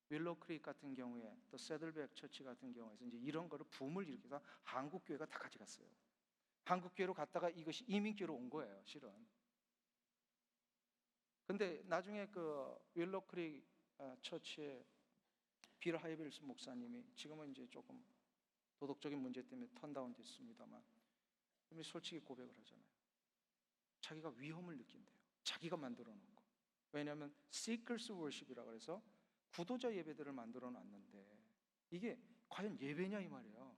윌로우 크릭 같은 경우에 또 세들백 처치 같은 경우에서 이제 이런 거를 붐을 일으켜서 한국 교회가 다 가져갔어요. 한국 교회로 갔다가 이것이 이민교로 온 거예요, 실은. 근데 나중에 그 윌로우 크릭 처치의 빌 하이빌스 목사님이 지금은 이제 조금 도덕적인 문제 때문에 턴다운 됐습니다만 솔직히 고백을 하잖아요. 자기가 위험을 느낀대요. 자기가 만들어 놓고. 왜냐하면 Seekers Worship이라고 해서 구도자 예배들을 만들어 놨는데 이게 과연 예배냐 이 말이에요.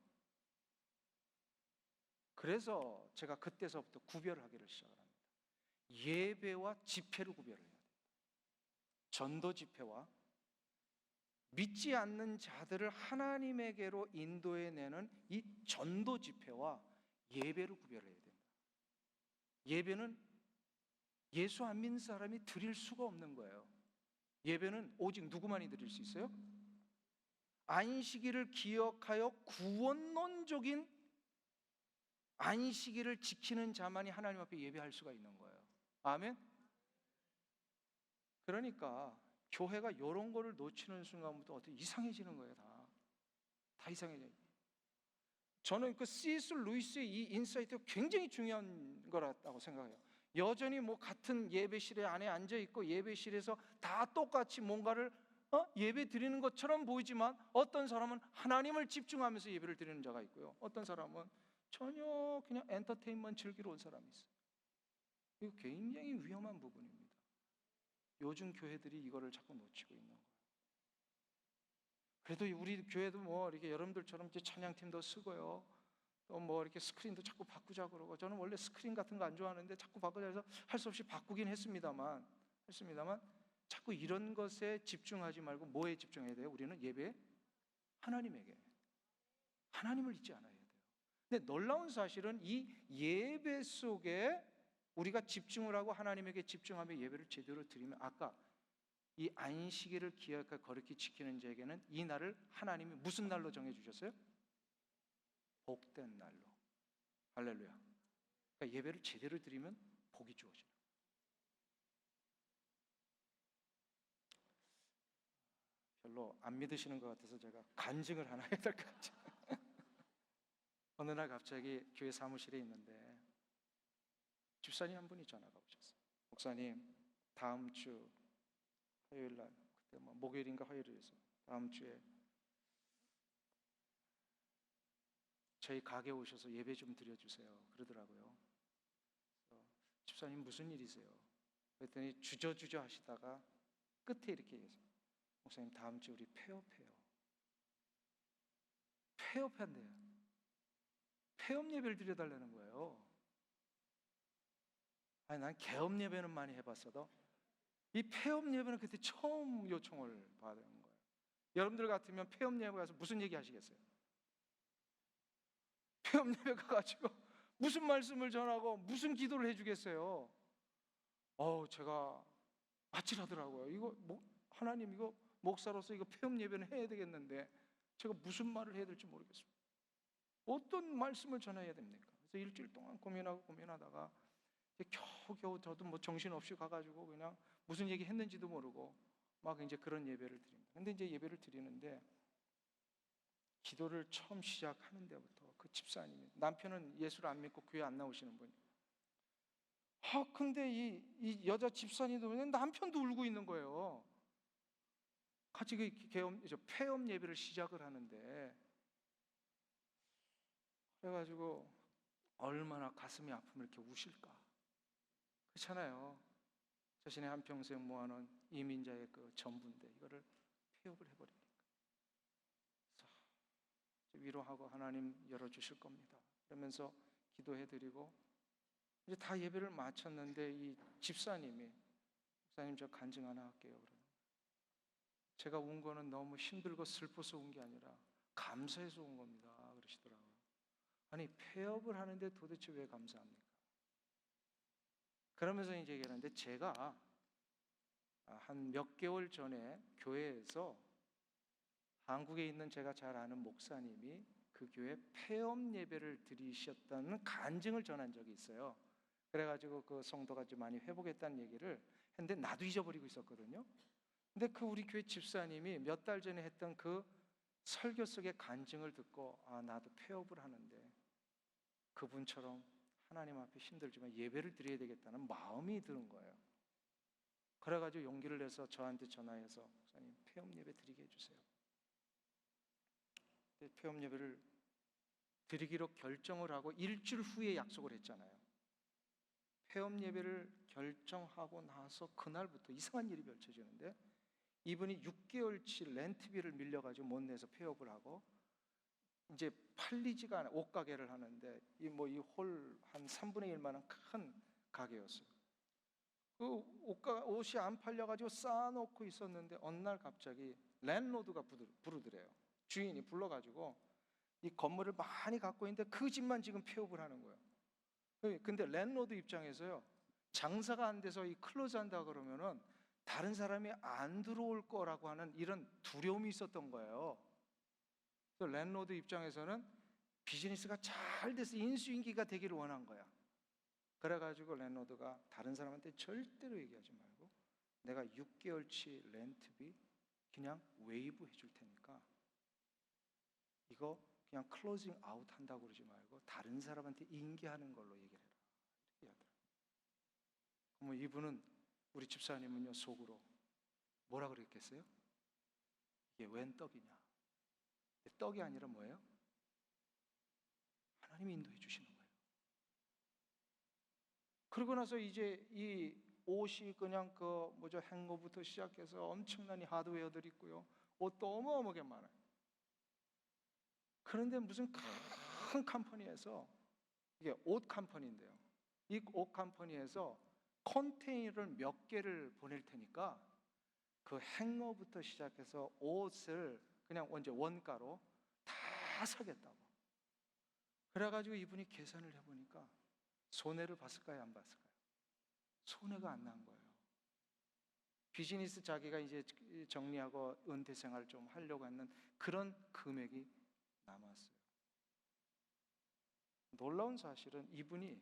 그래서 제가 그때서부터 구별을 하기를 시작을 합니다. 예배와 집회를 구별을 해야 돼요. 전도 집회와 믿지 않는 자들을 하나님에게로 인도해내는 이 전도 집회와 예배를 구별해야 됩니다. 예배는 예수 안 믿는 사람이 드릴 수가 없는 거예요. 예배는 오직 누구만이 드릴 수 있어요? 안식일을 기억하여 구원론적인 안식일을 지키는 자만이 하나님 앞에 예배할 수가 있는 거예요. 아멘? 그러니까 교회가 이런 거를 놓치는 순간부터 어떻게 이상해지는 거예요. 다 이상해져요. 저는 그 C.S. 루이스의 이 인사이트가 굉장히 중요한 거라고 생각해요. 여전히 뭐 같은 예배실에 안에 앉아 있고 예배실에서 다 똑같이 뭔가를 예배 드리는 것처럼 보이지만 어떤 사람은 하나님을 집중하면서 예배를 드리는 자가 있고요. 어떤 사람은 전혀 그냥 엔터테인먼트 즐기러 온 사람이 있어요. 이거 굉장히 위험한 부분입니다. 요즘 교회들이 이거를 자꾸 놓치고 있는 거예요. 그래도 우리 교회도 뭐 이렇게 여러분들처럼 이제 찬양팀도 쓰고요. 또 뭐 이렇게 스크린도 자꾸 바꾸자 그러고, 저는 원래 스크린 같은 거 안 좋아하는데 자꾸 바꾸자 해서 할 수 없이 바꾸긴 했습니다만 자꾸 이런 것에 집중하지 말고 뭐에 집중해야 돼요? 우리는 예배, 하나님에게. 하나님을 잊지 않아야 돼요. 근데 놀라운 사실은 이 예배 속에 우리가 집중을 하고 하나님에게 집중하며 예배를 제대로 드리면, 아까 이 안식일을 기억하고 거룩히 지키는 자에게는 이 날을 하나님이 무슨 날로 정해주셨어요? 복된 날로. 할렐루야. 그러니까 예배를 제대로 드리면 복이 주어져요. 별로 안 믿으시는 것 같아서 제가 간증을 하나 해야 될 것 같아요. 어느 날 갑자기 교회 사무실에 있는데 집사님 한 분이 전화가 오셨어요. 목사님, 다음 주 화요일 날, 그때 뭐 목요일인가 화요일이었어요. 다음 주에 저희 가게 오셔서 예배 좀 드려주세요. 그러더라고요. 그래서 집사님 무슨 일이세요? 그랬더니 주저주저 하시다가 끝에 이렇게 얘기했어요. 목사님, 다음 주 우리 폐업해요. 폐업한대요. 폐업 예배를 드려달라는 거예요. 아니, 난 개업 예배는 많이 해봤어도 이 폐업 예배는 그때 처음 요청을 받은 거예요. 여러분들 같으면 폐업 예배 가서 무슨 얘기 하시겠어요? 폐업 예배 가가지고 무슨 말씀을 전하고 무슨 기도를 해주겠어요? 제가 아찔하더라고요. 이거 하나님, 이거 목사로서 이거 폐업 예배는 해야 되겠는데 제가 무슨 말을 해야 될지 모르겠습니다. 어떤 말씀을 전해야 됩니까? 그래서 일주일 동안 고민하다가 겨우겨우 저도 뭐 정신없이 가가지고 그냥 무슨 얘기 했는지도 모르고 막 이제 그런 예배를 드립니다. 근데 이제 예배를 드리는데 기도를 처음 시작하는 데부터 그 집사님이, 남편은 예수를 안 믿고 교회 안 나오시는 분이, 근데 이 여자 집사님도 그냥 남편도 울고 있는 거예요. 같이 폐업 예배를 시작을 하는데, 그래가지고 얼마나 가슴이 아프면 이렇게 우실까? 그렇잖아요. 자신의 한평생 모아놓은 이민자의 그 전부인데 이거를 폐업을 해버리니까. 그래서 위로하고 하나님 열어주실 겁니다 그러면서 기도해드리고 이제 다 예배를 마쳤는데 이 집사님이, 목사님 저 간증 하나 할게요. 그러면 제가 운 거는 너무 힘들고 슬퍼서 운 게 아니라 감사해서 운 겁니다 그러시더라고요. 아니, 폐업을 하는데 도대체 왜 감사합니까? 그러면서 이제 얘기하는데, 제가 한 몇 개월 전에 교회에서 한국에 있는 제가 잘 아는 목사님이 그 교회 폐업 예배를 드리셨다는 간증을 전한 적이 있어요. 그래가지고 그 성도가 좀 많이 회복했다는 얘기를 했는데 나도 잊어버리고 있었거든요. 근데 그 우리 교회 집사님이 몇 달 전에 했던 그 설교 속의 간증을 듣고 나도 폐업을 하는데 그분처럼 하나님 앞에 힘들지만 예배를 드려야 되겠다는 마음이 드는 거예요. 그래가지고 용기를 내서 저한테 전화해서, 목사님 폐업 예배 드리게 해주세요. 폐업 예배를 드리기로 결정을 하고 일주일 후에 약속을 했잖아요. 폐업 예배를 결정하고 나서 그날부터 이상한 일이 펼쳐지는데, 이분이 6개월치 렌트비를 밀려가지고 못 내서 폐업을 하고 이제 팔리지가 않아. 옷가게를 하는데 이 홀 한 3분의 1만한 큰 가게였어요. 그 옷이 안 팔려가지고 쌓아놓고 있었는데 어느 날 갑자기 랜로드가 부르더래요. 주인이 불러가지고 이 건물을 많이 갖고 있는데 그 집만 지금 폐업을 하는 거예요. 근데 랜로드 입장에서요, 장사가 안 돼서 이 클로즈 한다 그러면은 다른 사람이 안 들어올 거라고 하는 이런 두려움이 있었던 거예요. 그래서 랜로드 입장에서는 비즈니스가 잘 돼서 인수인계가 되기를 원한 거야. 그래가지고 랜로드가 다른 사람한테 절대로 얘기하지 말고 내가 6개월치 렌트비 그냥 웨이브 해줄 테니까 이거 그냥 클로징 아웃 한다고 그러지 말고 다른 사람한테 인계하는 걸로 얘기를 해라, 이렇게 하더라고요. 그럼 이분은, 우리 집사님은요, 속으로 뭐라 그랬겠어요? 이게 웬 떡이냐? 떡이 아니라 뭐예요? 하나님이 인도해 주시는 거예요. 그러고 나서 이제 이 옷이 그냥 행거부터 시작해서 엄청난 하드웨어들이 있고요, 옷도 어마어마하게 많아요. 그런데 무슨 큰 컴퍼니에서, 이게 옷 컴퍼니인데요, 이 옷 컴퍼니에서 컨테이너를 몇 개를 보낼 테니까 그 행어부터 시작해서 옷을 그냥 원가로 다 사겠다고. 그래가지고 이분이 계산을 해보니까 손해를 봤을까요, 안 봤을까요? 손해가 안 난 거예요. 비즈니스 자기가 이제 정리하고 은퇴 생활을 좀 하려고 했는 그런 금액이 남았어요. 놀라운 사실은 이분이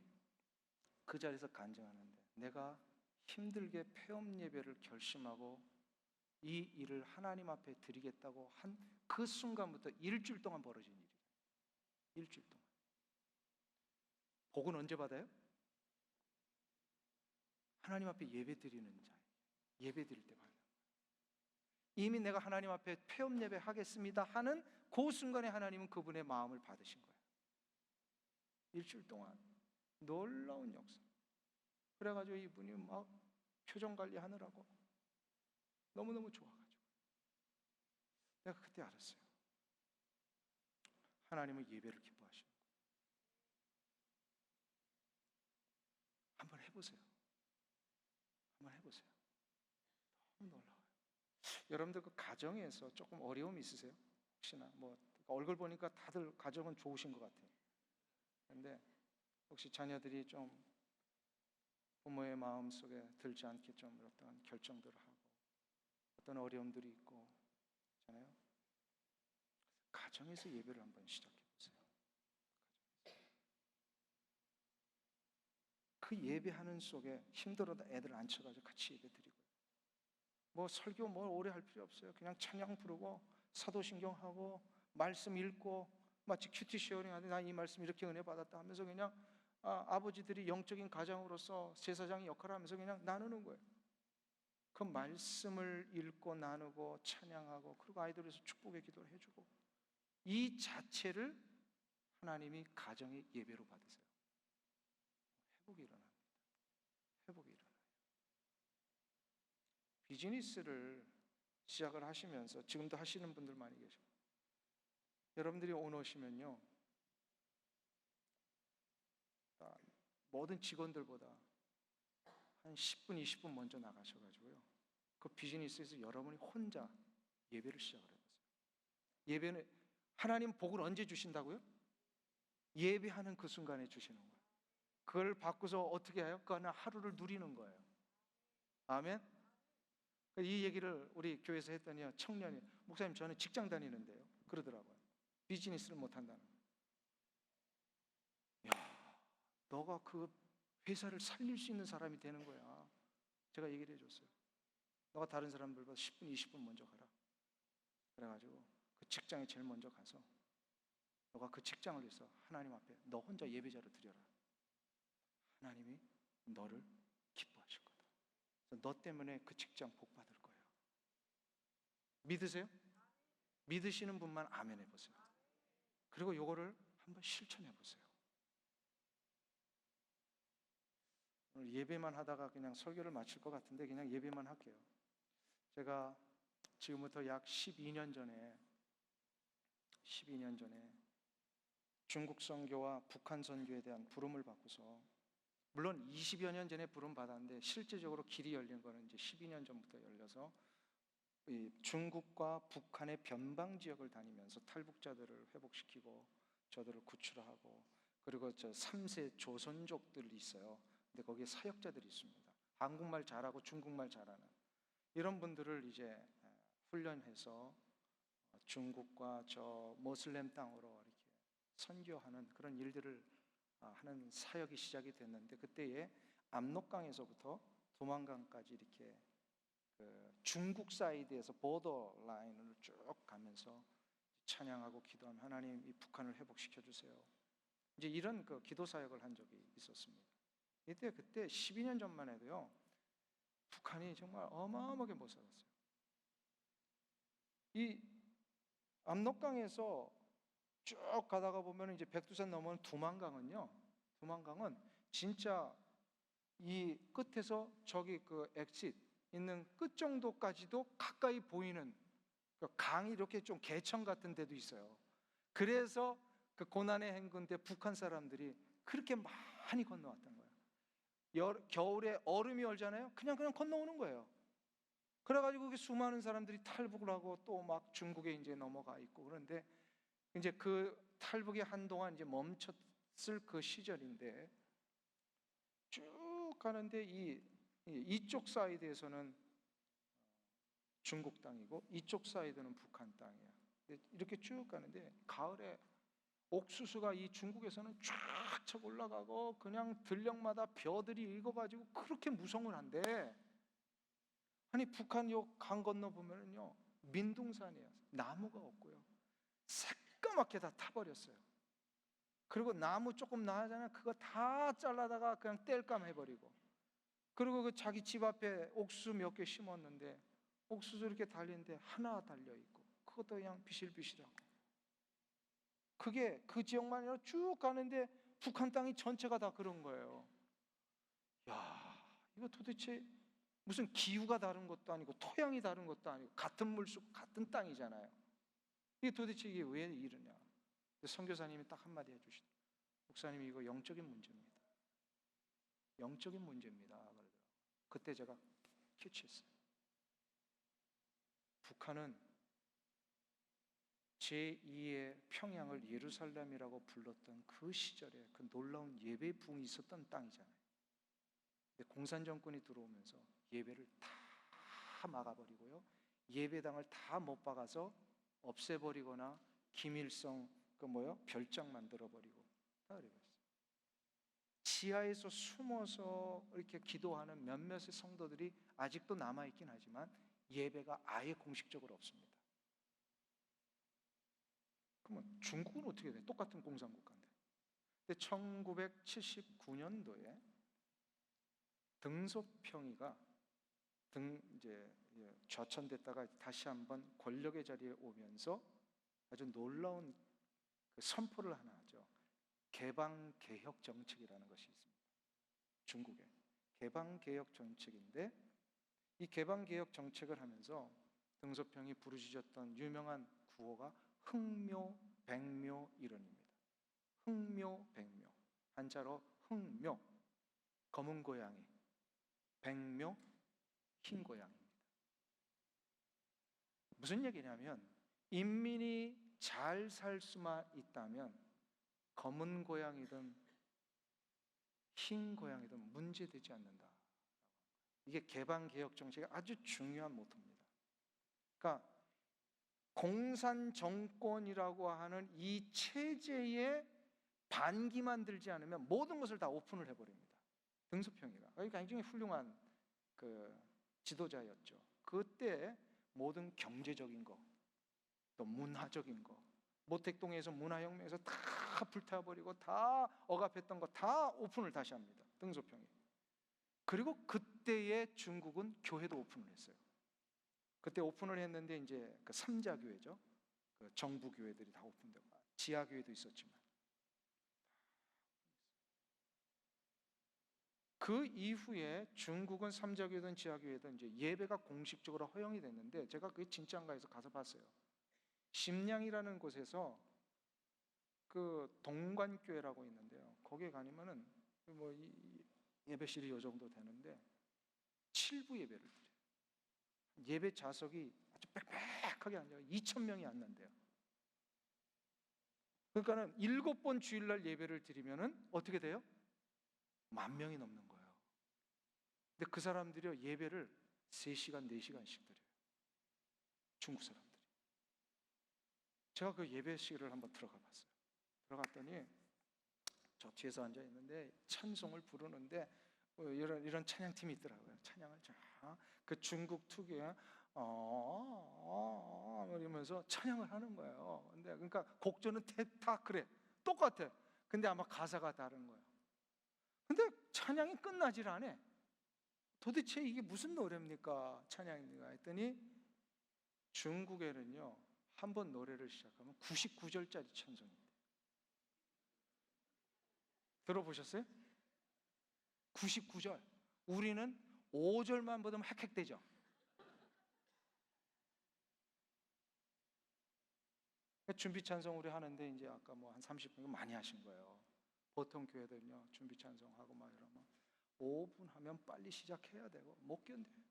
그 자리에서 간증하는데, 내가 힘들게 폐업 예배를 결심하고 이 일을 하나님 앞에 드리겠다고 한 그 순간부터 일주일 동안 벌어진 일이에요. 일주일 동안. 복은 언제 받아요? 하나님 앞에 예배 드리는 자, 예배 드릴 때 받는 거예요. 이미 내가 하나님 앞에 폐업 예배 하겠습니다 하는 그 순간에 하나님은 그분의 마음을 받으신 거예요. 일주일 동안 놀라운 역사. 그래가지고 이분이 막 표정 관리하느라고 너무너무 좋아가지고 내가 그때 알았어요. 하나님은 예배를 기뻐하시는 거예요. 한번 해보세요. 한번 해보세요. 너무 놀라워요. 여러분들 그 가정에서 조금 어려움이 있으세요? 혹시나 뭐 얼굴 보니까 다들 가정은 좋으신 것 같아요. 그런데 혹시 자녀들이 좀 부모의 마음 속에 들지 않게 좀 어떤 결정들을 하고 어떤 어려움들이 있고 있잖아요. 가정에서 예배를 한번 시작해 보세요. 그 예배하는 속에 힘들어도 애들 앉혀가지고 같이 예배 드리고, 뭐 설교 뭐 오래 할 필요 없어요. 그냥 찬양 부르고 사도신경하고 말씀 읽고 마치 큐티 시어링 하듯 나 이 말씀 이렇게 은혜 받았다 하면서 그냥 아버지들이 영적인 가장으로서 제사장의 역할을 하면서 그냥 나누는 거예요. 그 말씀을 읽고 나누고 찬양하고 그리고 아이들에서 축복의 기도를 해주고, 이 자체를 하나님이 가정의 예배로 받으세요. 회복이 일어납니다. 회복이 일어나요. 비즈니스를 시작을 하시면서 지금도 하시는 분들 많이 계시고, 여러분들이 오늘 오시면요, 모든 직원들보다 한 10분, 20분 먼저 나가셔가지고요, 그 비즈니스에서 여러분이 혼자 예배를 시작을 해보세요. 예배는 하나님 복을 언제 주신다고요? 예배하는 그 순간에 주시는 거예요. 그걸 바꾸서 어떻게 해요? 그 하루를 누리는 거예요. 아멘. 이 얘기를 우리 교회에서 했더니 청년이, 목사님 저는 직장 다니는데요, 그러더라고요. 비즈니스를 못한다는 거예요. 야, 너가 그 회사를 살릴 수 있는 사람이 되는 거야. 제가 얘기를 해줬어요. 너가 다른 사람들보다 10분, 20분 먼저 가라. 그래가지고 그 직장에 제일 먼저 가서 너가 그 직장을 위해서 하나님 앞에 너 혼자 예배자로 드려라. 하나님이 너를 기뻐하실 거다. 그래서 너 때문에 그 직장 복 받을 거예요. 믿으세요? 믿으시는 분만 아멘 해보세요. 그리고 요거를 한번 실천해 보세요. 오늘 예배만 하다가 그냥 설교를 마칠 것 같은데 그냥 예배만 할게요. 제가 지금부터 약 12년 전에 중국 선교와 북한 선교에 대한 부름을 받고서, 물론 20여 년 전에 부름 받았는데 실제적으로 길이 열린 거는 이제 12년 전부터 열려서 이 중국과 북한의 변방 지역을 다니면서 탈북자들을 회복시키고 저들을 구출하고, 그리고 저 3세 조선족들이 있어요. 근데 거기에 사역자들이 있습니다. 한국말 잘하고 중국말 잘하는 이런 분들을 이제 훈련해서 중국과 저 모슬렘 땅으로 이렇게 선교하는 그런 일들을 하는 사역이 시작이 됐는데, 그때에 압록강에서부터 두만강까지 이렇게 그 중국 사이드에서 보더 라인을 쭉 가면서 찬양하고 기도하면 하나님 이 북한을 회복시켜 주세요. 이제 이런 그 기도 사역을 한 적이 있었습니다. 그때 12년 전만 해도요, 북한이 정말 어마어마하게 못 살았어요. 이 압록강에서 쭉 가다가 보면 이제 백두산 넘어온 두만강은 진짜 이 끝에서 저기 그 엑sit 있는 끝 정도까지도 가까이 보이는 그 강이 이렇게 좀 개천 같은 데도 있어요. 그래서 그 고난의 행군 때 북한 사람들이 그렇게 많이 건너왔던 거예요. 겨울에 얼음이 얼잖아요. 그냥 건너오는 거예요. 그래가지고 수많은 사람들이 탈북을 하고 또 막 중국에 이제 넘어가 있고, 그런데 이제 그 탈북이 한동안 이제 멈췄을 그 시절인데, 쭉 가는데 이쪽 사이드에서는 중국 땅이고 이쪽 사이드는 북한 땅이야. 이렇게 쭉 가는데 가을에 옥수수가 이 중국에서는 쫙 올라가고 그냥 들녘마다 벼들이 익어가지고 그렇게 무성을 한데, 아니 북한 요 강 건너 보면은요 민둥산이에요. 나무가 없고요, 새까맣게 다 타버렸어요. 그리고 나무 조금 나잖아요. 그거 다 잘라다가 그냥 땔감 해버리고, 그리고 그 자기 집 앞에 옥수수 몇 개 심었는데 옥수수 이렇게 달리는데 하나 달려 있고 그것도 그냥 비실비실하고. 그게 그 지역만 아니라 쭉 가는데 북한 땅이 전체가 다 그런 거예요. 야, 이거 도대체 무슨 기후가 다른 것도 아니고 토양이 다른 것도 아니고 같은 물속 같은 땅이잖아요. 이게 도대체 이게 왜 이러냐. 선교사님이 딱 한마디 해주시더라고요. 목사님이 이거 영적인 문제입니다. 영적인 문제입니다. 그러더라고요. 그때 제가 캐치했어요. 북한은 제2의 평양을 예루살렘이라고 불렀던 그 시절에 그 놀라운 예배 부흥이 있었던 땅이잖아요. 근데 공산 정권이 들어오면서 예배를 다 막아버리고요, 예배당을 다 못 박아서 없애버리거나 김일성 별장 만들어버리고 다 그래버렸어요. 지하에서 숨어서 이렇게 기도하는 몇몇의 성도들이 아직도 남아있긴 하지만 예배가 아예 공식적으로 없습니다. 그러면 중국은 어떻게 돼? 똑같은 공산국가인데. 근데 1979년도에 등소평이가 이제 좌천됐다가 다시 한번 권력의 자리에 오면서 아주 놀라운 그 선포를 하나 하죠. 개방개혁 정책이라는 것이 있습니다. 중국의 개방개혁 정책인데, 이 개방개혁 정책을 하면서 등소평이 부르짖었던 유명한 구호가 흥묘백묘 이론입니다. 흥묘백묘, 한자로 흥묘, 검은 고양이, 백묘, 흰 고양이입니다. 무슨 얘기냐면 인민이 잘 살 수만 있다면 검은 고양이든 흰 고양이든 문제되지 않는다. 이게 개방개혁 정책의 아주 중요한 모토입니다. 그러니까 공산 정권이라고 하는 이 체제에 반기만 들지 않으면 모든 것을 다 오픈을 해버립니다. 등소평이가 굉장히 훌륭한 그 지도자였죠. 그때 모든 경제적인 거, 또 문화적인 거, 모택동에서 문화혁명에서 다 불타버리고 다 억압했던 거 다 오픈을 다시 합니다. 등소평이. 그리고 그때의 중국은 교회도 오픈을 했어요. 그때 오픈을 했는데 이제 그 삼자교회죠. 그 정부 교회들이 다 오픈되고 지하 교회도 있었지만, 그 이후에 중국은 삼자교회든 지하교회든 이제 예배가 공식적으로 허용이 됐는데, 제가 그게 진짜인가 해서 가서 봤어요. 심량이라는 곳에서 그 동관교회라고 있는데요. 거기에 가면은 예배실이 이 정도 되는데 7부 예배를 드려요. 예배 좌석이 아주 빽빽하게 앉아요. 2,000명이 앉는데요. 그러니까는 7번 주일날 예배를 드리면은 어떻게 돼요? 10,000명이 넘는 거예요. 근데 그 사람들이 예배를 3시간, 4시간씩 드려요. 중국 사람들이. 제가 그 예배실을 한번 들어가 봤어요. 들어갔더니 저 뒤에서 앉아 있는데 찬송을 부르는데 이런 찬양팀이 있더라고요. 찬양을 그 중국 특유의 이러면서 찬양을 하는 거예요. 근데 그러니까 곡조는 다 그래, 똑같아. 근데 아마 가사가 다른 거예요. 근데 찬양이 끝나질 않아. 도대체 이게 무슨 노래입니까? 찬양입니까? 했더니 중국에는요, 한 번 노래를 시작하면 99절짜리 찬송입니다. 들어보셨어요? 99절. 우리는 5절만 보면 헥헥대죠. 준비 찬송 우리 하는데 이제 아까 한 30분 많이 하신 거예요. 보통 교회들은요, 준비 찬송하고 이러면 5분 하면 빨리 시작해야 되고 못 견뎌요.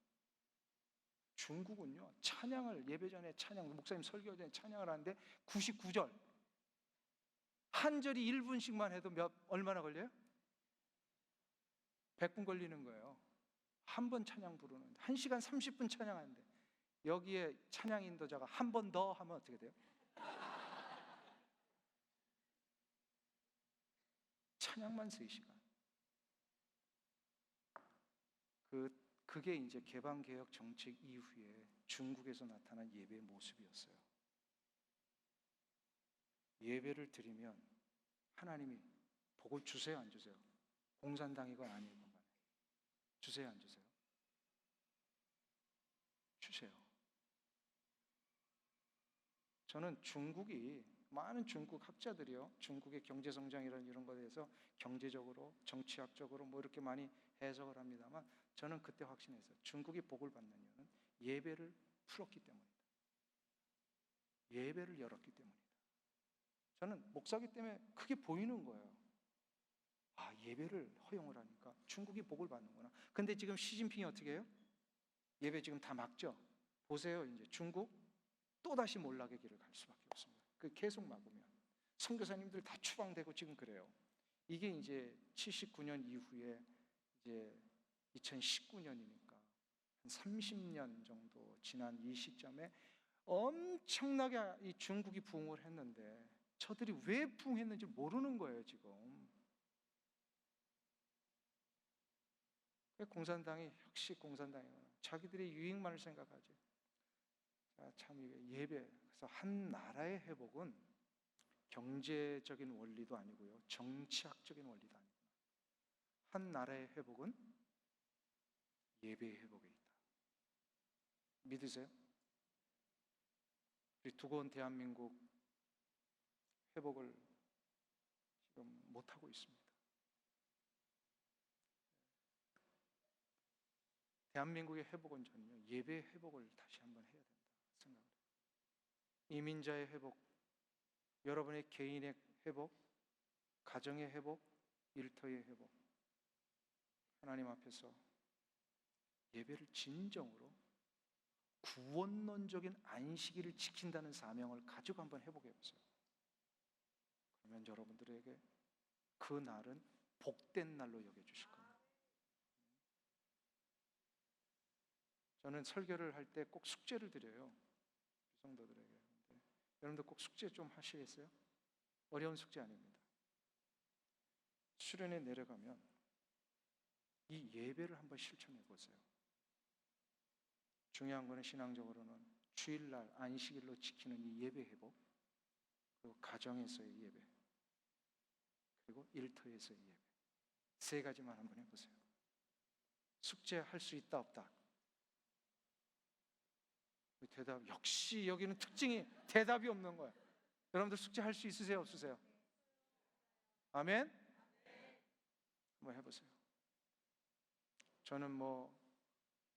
중국은요, 찬양을 예배 전에 목사님 설교 전에 찬양을 하는데 99절 한 절이 1분씩만 해도 얼마나 걸려요? 100분 걸리는 거예요. 한 번 찬양 부르는데 1시간 30분 찬양하는데, 여기에 찬양 인도자가 한 번 더 하면 어떻게 돼요? 찬양만 3시간. 그게 이제 개방개혁 정책 이후에 중국에서 나타난 예배의 모습이었어요. 예배를 드리면 하나님이 복을 주세요, 안 주세요? 공산당이건 아니건 간에 주세요, 안 주세요? 주세요. 저는 중국이 많은 중국 학자들이요, 중국의 경제 성장이라는 이런 것에 대해서 경제적으로, 정치학적으로 뭐 이렇게 많이 해석을 합니다만, 저는 그때 확신했어요. 중국이 복을 받는 이유는 예배를 풀었기 때문이다. 예배를 열었기 때문이다. 저는 목사기 때문에 크게 보이는 거예요. 아, 예배를 허용을 하니까 중국이 복을 받는구나. 근데 지금 시진핑이 어떻게 해요? 예배 지금 다 막죠. 보세요, 이제 중국 또다시 몰락의 길을 갈 수밖에 없습니다. 그 계속 막으면 선교사님들 다 추방되고 지금 그래요. 이게 이제 79년 이후에 이제 2019년이니까 한 30년 정도 지난 이 시점에 엄청나게 이 중국이 부흥을 했는데 저들이 왜 부흥했는지 모르는 거예요, 지금. 공산당이 역시 공산당이구나. 자기들의 유익만을 생각하지. 참 예배. 그래서 한 나라의 회복은 경제적인 원리도 아니고요, 정치학적인 원리도 아니고, 한 나라의 회복은 예배의 회복에 있다. 믿으세요? 우리 두고 온 대한민국 회복을 지금 못하고 있습니다. 대한민국의 회복은 저는요, 예배의 회복을 다시 한번 해야 된다 생각을 해요. 이민자의 회복, 여러분의 개인의 회복, 가정의 회복, 일터의 회복, 하나님 앞에서 예배를 진정으로 구원론적인 안식일을 지킨다는 사명을 가지고 한번 해보게 해보세요. 그러면 여러분들에게 그 날은 복된 날로 여겨주실 겁니다. 저는 설교를 할 때 꼭 숙제를 드려요, 성도들에게. 여러분들 꼭 숙제 좀 하시겠어요? 어려운 숙제 아닙니다. 수련회 내려가면 이 예배를 한번 실천해 보세요. 중요한 거는 신앙적으로는 주일날 안식일로 지키는 이 예배 회복, 그리고 가정에서의 예배, 그리고 일터에서의 예배, 세 가지만 한번 해보세요. 숙제할 수 있다 없다? 대답, 역시 여기는 특징이 대답이 없는 거야. 여러분들 숙제할 수 있으세요, 없으세요? 아멘? 한번 해보세요. 저는 뭐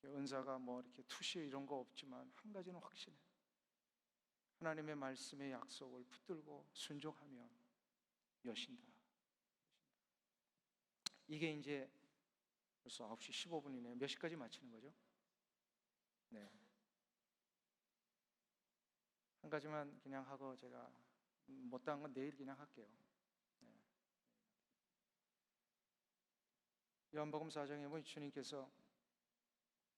은사가 뭐 이렇게 투시 이런 거 없지만 한 가지는 확신해요. 하나님의 말씀의 약속을 붙들고 순종하면 여신다. 이게 이제 벌써 9시 15분이네요. 몇 시까지 마치는 거죠? 네. 한 가지만 그냥 하고 제가 못한 건 내일 그냥 할게요. 네. 요한복음 4장에 보면 주님께서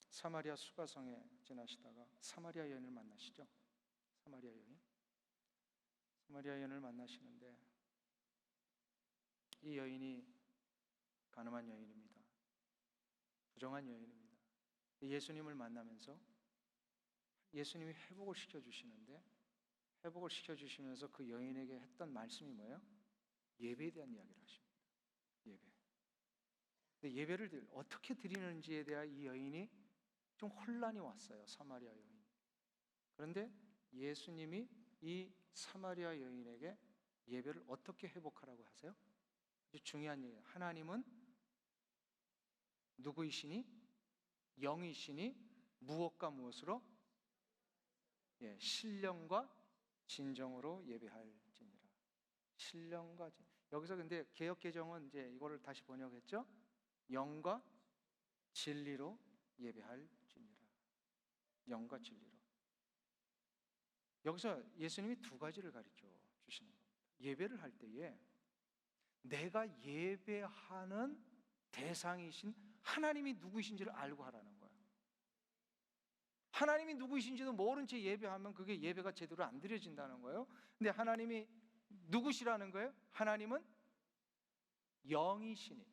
사마리아 수가성에 지나시다가 사마리아 여인을 만나시죠. 사마리아 여인을 만나시는데 이 여인이 가늠한 여인입니다. 부정한 여인입니다. 예수님을 만나면서 예수님이 회복을 시켜주시는데, 회복을 시켜주시면서 그 여인에게 했던 말씀이 뭐예요? 예배에 대한 이야기를 하십니다. 예배. 근데 예배를 어떻게 드리는지에 대한 이 여인이 좀 혼란이 왔어요. 사마리아 여인. 그런데 예수님이 이 사마리아 여인에게 예배를 어떻게 회복하라고 하세요? 아주 중요한 얘기예요. 하나님은 누구이시니? 영이시니? 무엇과 무엇으로? 신령과 진정으로 예배할지니라. 신령과 여기서 근데 개역 개정은 이제 이거를 다시 번역했죠. 영과 진리로 예배할지니라. 영과 진리로. 여기서 예수님이 두 가지를 가르쳐 주시는 겁니다. 예배를 할 때에 내가 예배하는 대상이신 하나님이 누구이신지를 알고 하라는 거예요. 하나님이 누구이신지도 모른 채 예배하면 그게 예배가 제대로 안 드려진다는 거예요. 근데 하나님이 누구시라는 거예요? 하나님은 영이시니.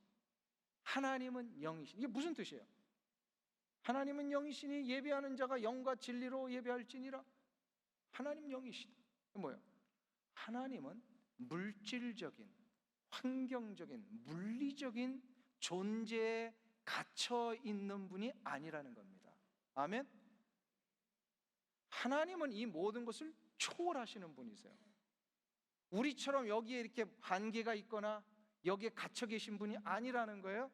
하나님은 영이시니. 이게 무슨 뜻이에요? 하나님은 영이시니 예배하는 자가 영과 진리로 예배할지니라. 하나님 영이시다. 뭐예요? 하나님은 물질적인 환경적인 물리적인 존재에 갇혀 있는 분이 아니라는 겁니다. 아멘. 하나님은 이 모든 것을 초월하시는 분이세요. 우리처럼 여기에 이렇게 한계가 있거나 여기에 갇혀 계신 분이 아니라는 거예요.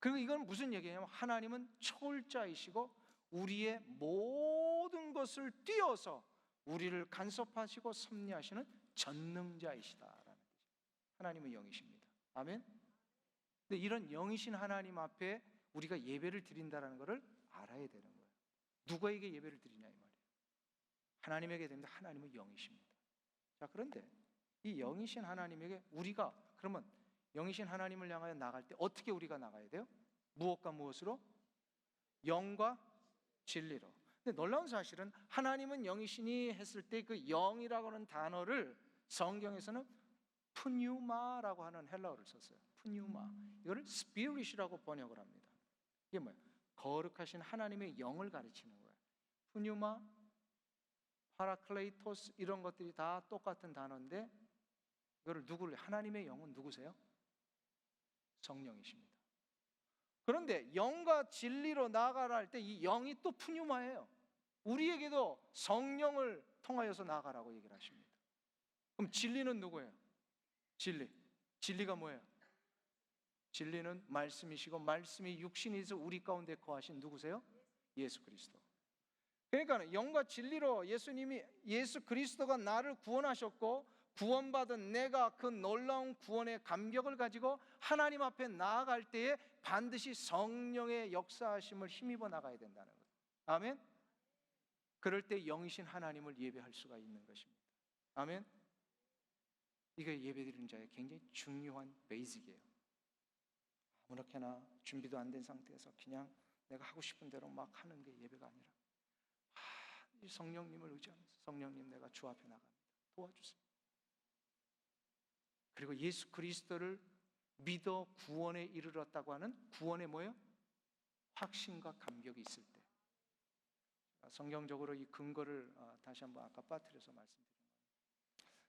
그리고 이건 무슨 얘기냐면 하나님은 초월자이시고 우리의 모든 것을 뛰어서 우리를 간섭하시고 섭리하시는 전능자이시다라는 거죠. 하나님은 영이십니다. 아멘. 근데 이런 영이신 하나님 앞에 우리가 예배를 드린다는 것을 알아야 되는 거예요. 누구에게 예배를 드리냐 이 말이에요. 하나님에게 됩니다. 하나님은 영이십니다. 자, 그런데 이 영이신 하나님에게 우리가 그러면 영이신 하나님을 향하여 나갈 때 어떻게 우리가 나가야 돼요? 무엇과 무엇으로? 영과 진리로. 근데 놀라운 사실은 하나님은 영이시니 했을 때 그 영이라고 하는 단어를 성경에서는 푸뉴마라고 하는 헬라어를 썼어요. 푸뉴마. 이거를 스피릿이라고 번역을 합니다. 이게 뭐예요? 거룩하신 하나님의 영을 가르치는 거예요. 푸뉴마, 파라클레이토스 이런 것들이 다 똑같은 단어인데 이거를 누구를 하나님의 영은 누구세요? 성령이십니다. 그런데 영과 진리로 나아가라 할 때 이 영이 또 푸뉴마예요. 우리에게도 성령을 통하여서 나아가라고 얘기를 하십니다. 그럼 진리는 누구예요? 진리가 뭐예요? 진리는 말씀이시고 말씀이 육신이 있어 우리 가운데 거하신 누구세요? 예수 그리스도. 그러니까 영과 진리로 예수 그리스도가 나를 구원하셨고 구원받은 내가 그 놀라운 구원의 감격을 가지고 하나님 앞에 나아갈 때에 반드시 성령의 역사하심을 힘입어 나가야 된다는 거예요. 아멘. 그럴 때 영이신 하나님을 예배할 수가 있는 것입니다. 아멘. 이게 예배드리는 자의 굉장히 중요한 베이직이에요. 아무렇게나 준비도 안 된 상태에서 그냥 내가 하고 싶은 대로 막 하는 게 예배가 아니라 이 성령님을 의지하면서 성령님 내가 주 앞에 나갑니다. 도와주세요. 그리고 예수 그리스도를 믿어 구원에 이르렀다고 하는 구원의 뭐예요? 확신과 감격이 있을 때 성경적으로 이 근거를 다시 한번 아까 빠뜨려서 말씀드린 겁니다.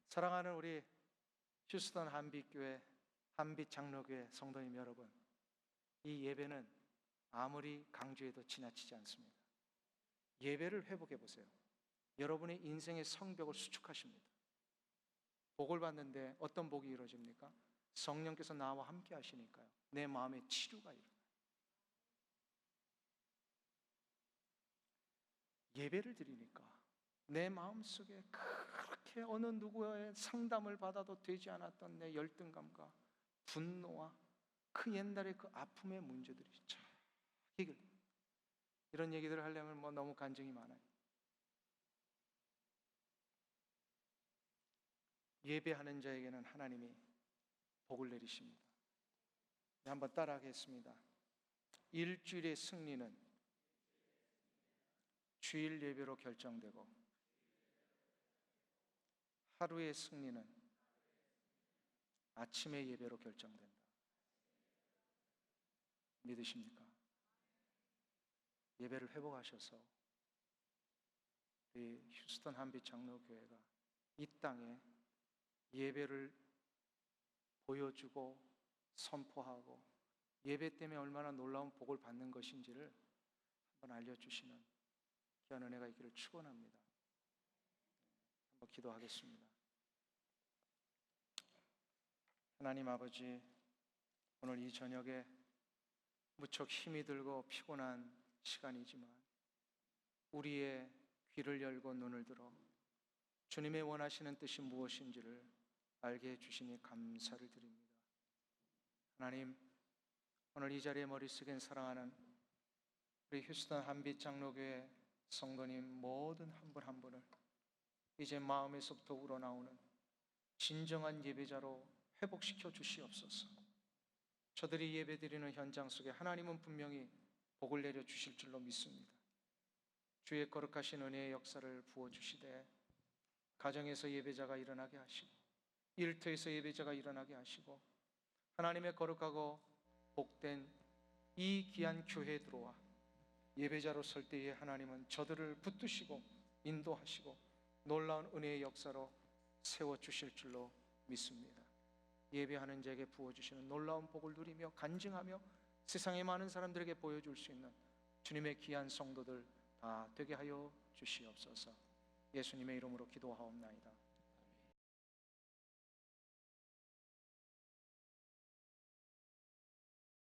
사랑하는 우리 휴스턴 한빛교회 한빛장로교회 성도님 여러분, 이 예배는 아무리 강조해도 지나치지 않습니다. 예배를 회복해 보세요. 여러분의 인생의 성벽을 수축하십니다. 복을 받는데 어떤 복이 이루어집니까? 성령께서 나와 함께 하시니까요. 내 마음의 치료가 일어나요. 예배를 드리니까 내 마음속에 그렇게 어느 누구의 상담을 받아도 되지 않았던 내 열등감과 분노와 그 옛날의 그 아픔의 문제들이 참 해결돼요. 이런 얘기들을 하려면 너무 간증이 많아요. 예배하는 자에게는 하나님이 복을 내리십니다. 한번 따라하겠습니다. 일주일의 승리는 주일 예배로 결정되고 하루의 승리는 아침의 예배로 결정된다. 믿으십니까? 예배를 회복하셔서 이 휴스턴 한빛 장로교회가 이 땅에 예배를 보여주고 선포하고 예배 때문에 얼마나 놀라운 복을 받는 것인지를 한번 알려주시는 귀한 은혜가 있기를 축원합니다. 한번 기도하겠습니다. 하나님 아버지, 오늘 이 저녁에 무척 힘이 들고 피곤한 시간이지만 우리의 귀를 열고 눈을 들어 주님의 원하시는 뜻이 무엇인지를 알게 해주시니 감사를 드립니다. 하나님, 오늘 이 자리에 머릿속엔 사랑하는 우리 휴스턴 한빛 장로교회 성도님 모든 한 분 한 분을 이제 마음에서부터 우러나오는 진정한 예배자로 회복시켜 주시옵소서. 저들이 예배드리는 현장 속에 하나님은 분명히 복을 내려 주실 줄로 믿습니다. 주의 거룩하신 은혜의 역사를 부어주시되 가정에서 예배자가 일어나게 하시고 일터에서 예배자가 일어나게 하시고 하나님의 거룩하고 복된 이 귀한 교회에 들어와 예배자로 설 때에 하나님은 저들을 붙드시고 인도하시고 놀라운 은혜의 역사로 세워주실 줄로 믿습니다. 예배하는 자에게 부어주시는 놀라운 복을 누리며 간증하며 세상의 많은 사람들에게 보여줄 수 있는 주님의 귀한 성도들 다 되게 하여 주시옵소서. 예수님의 이름으로 기도하옵나이다.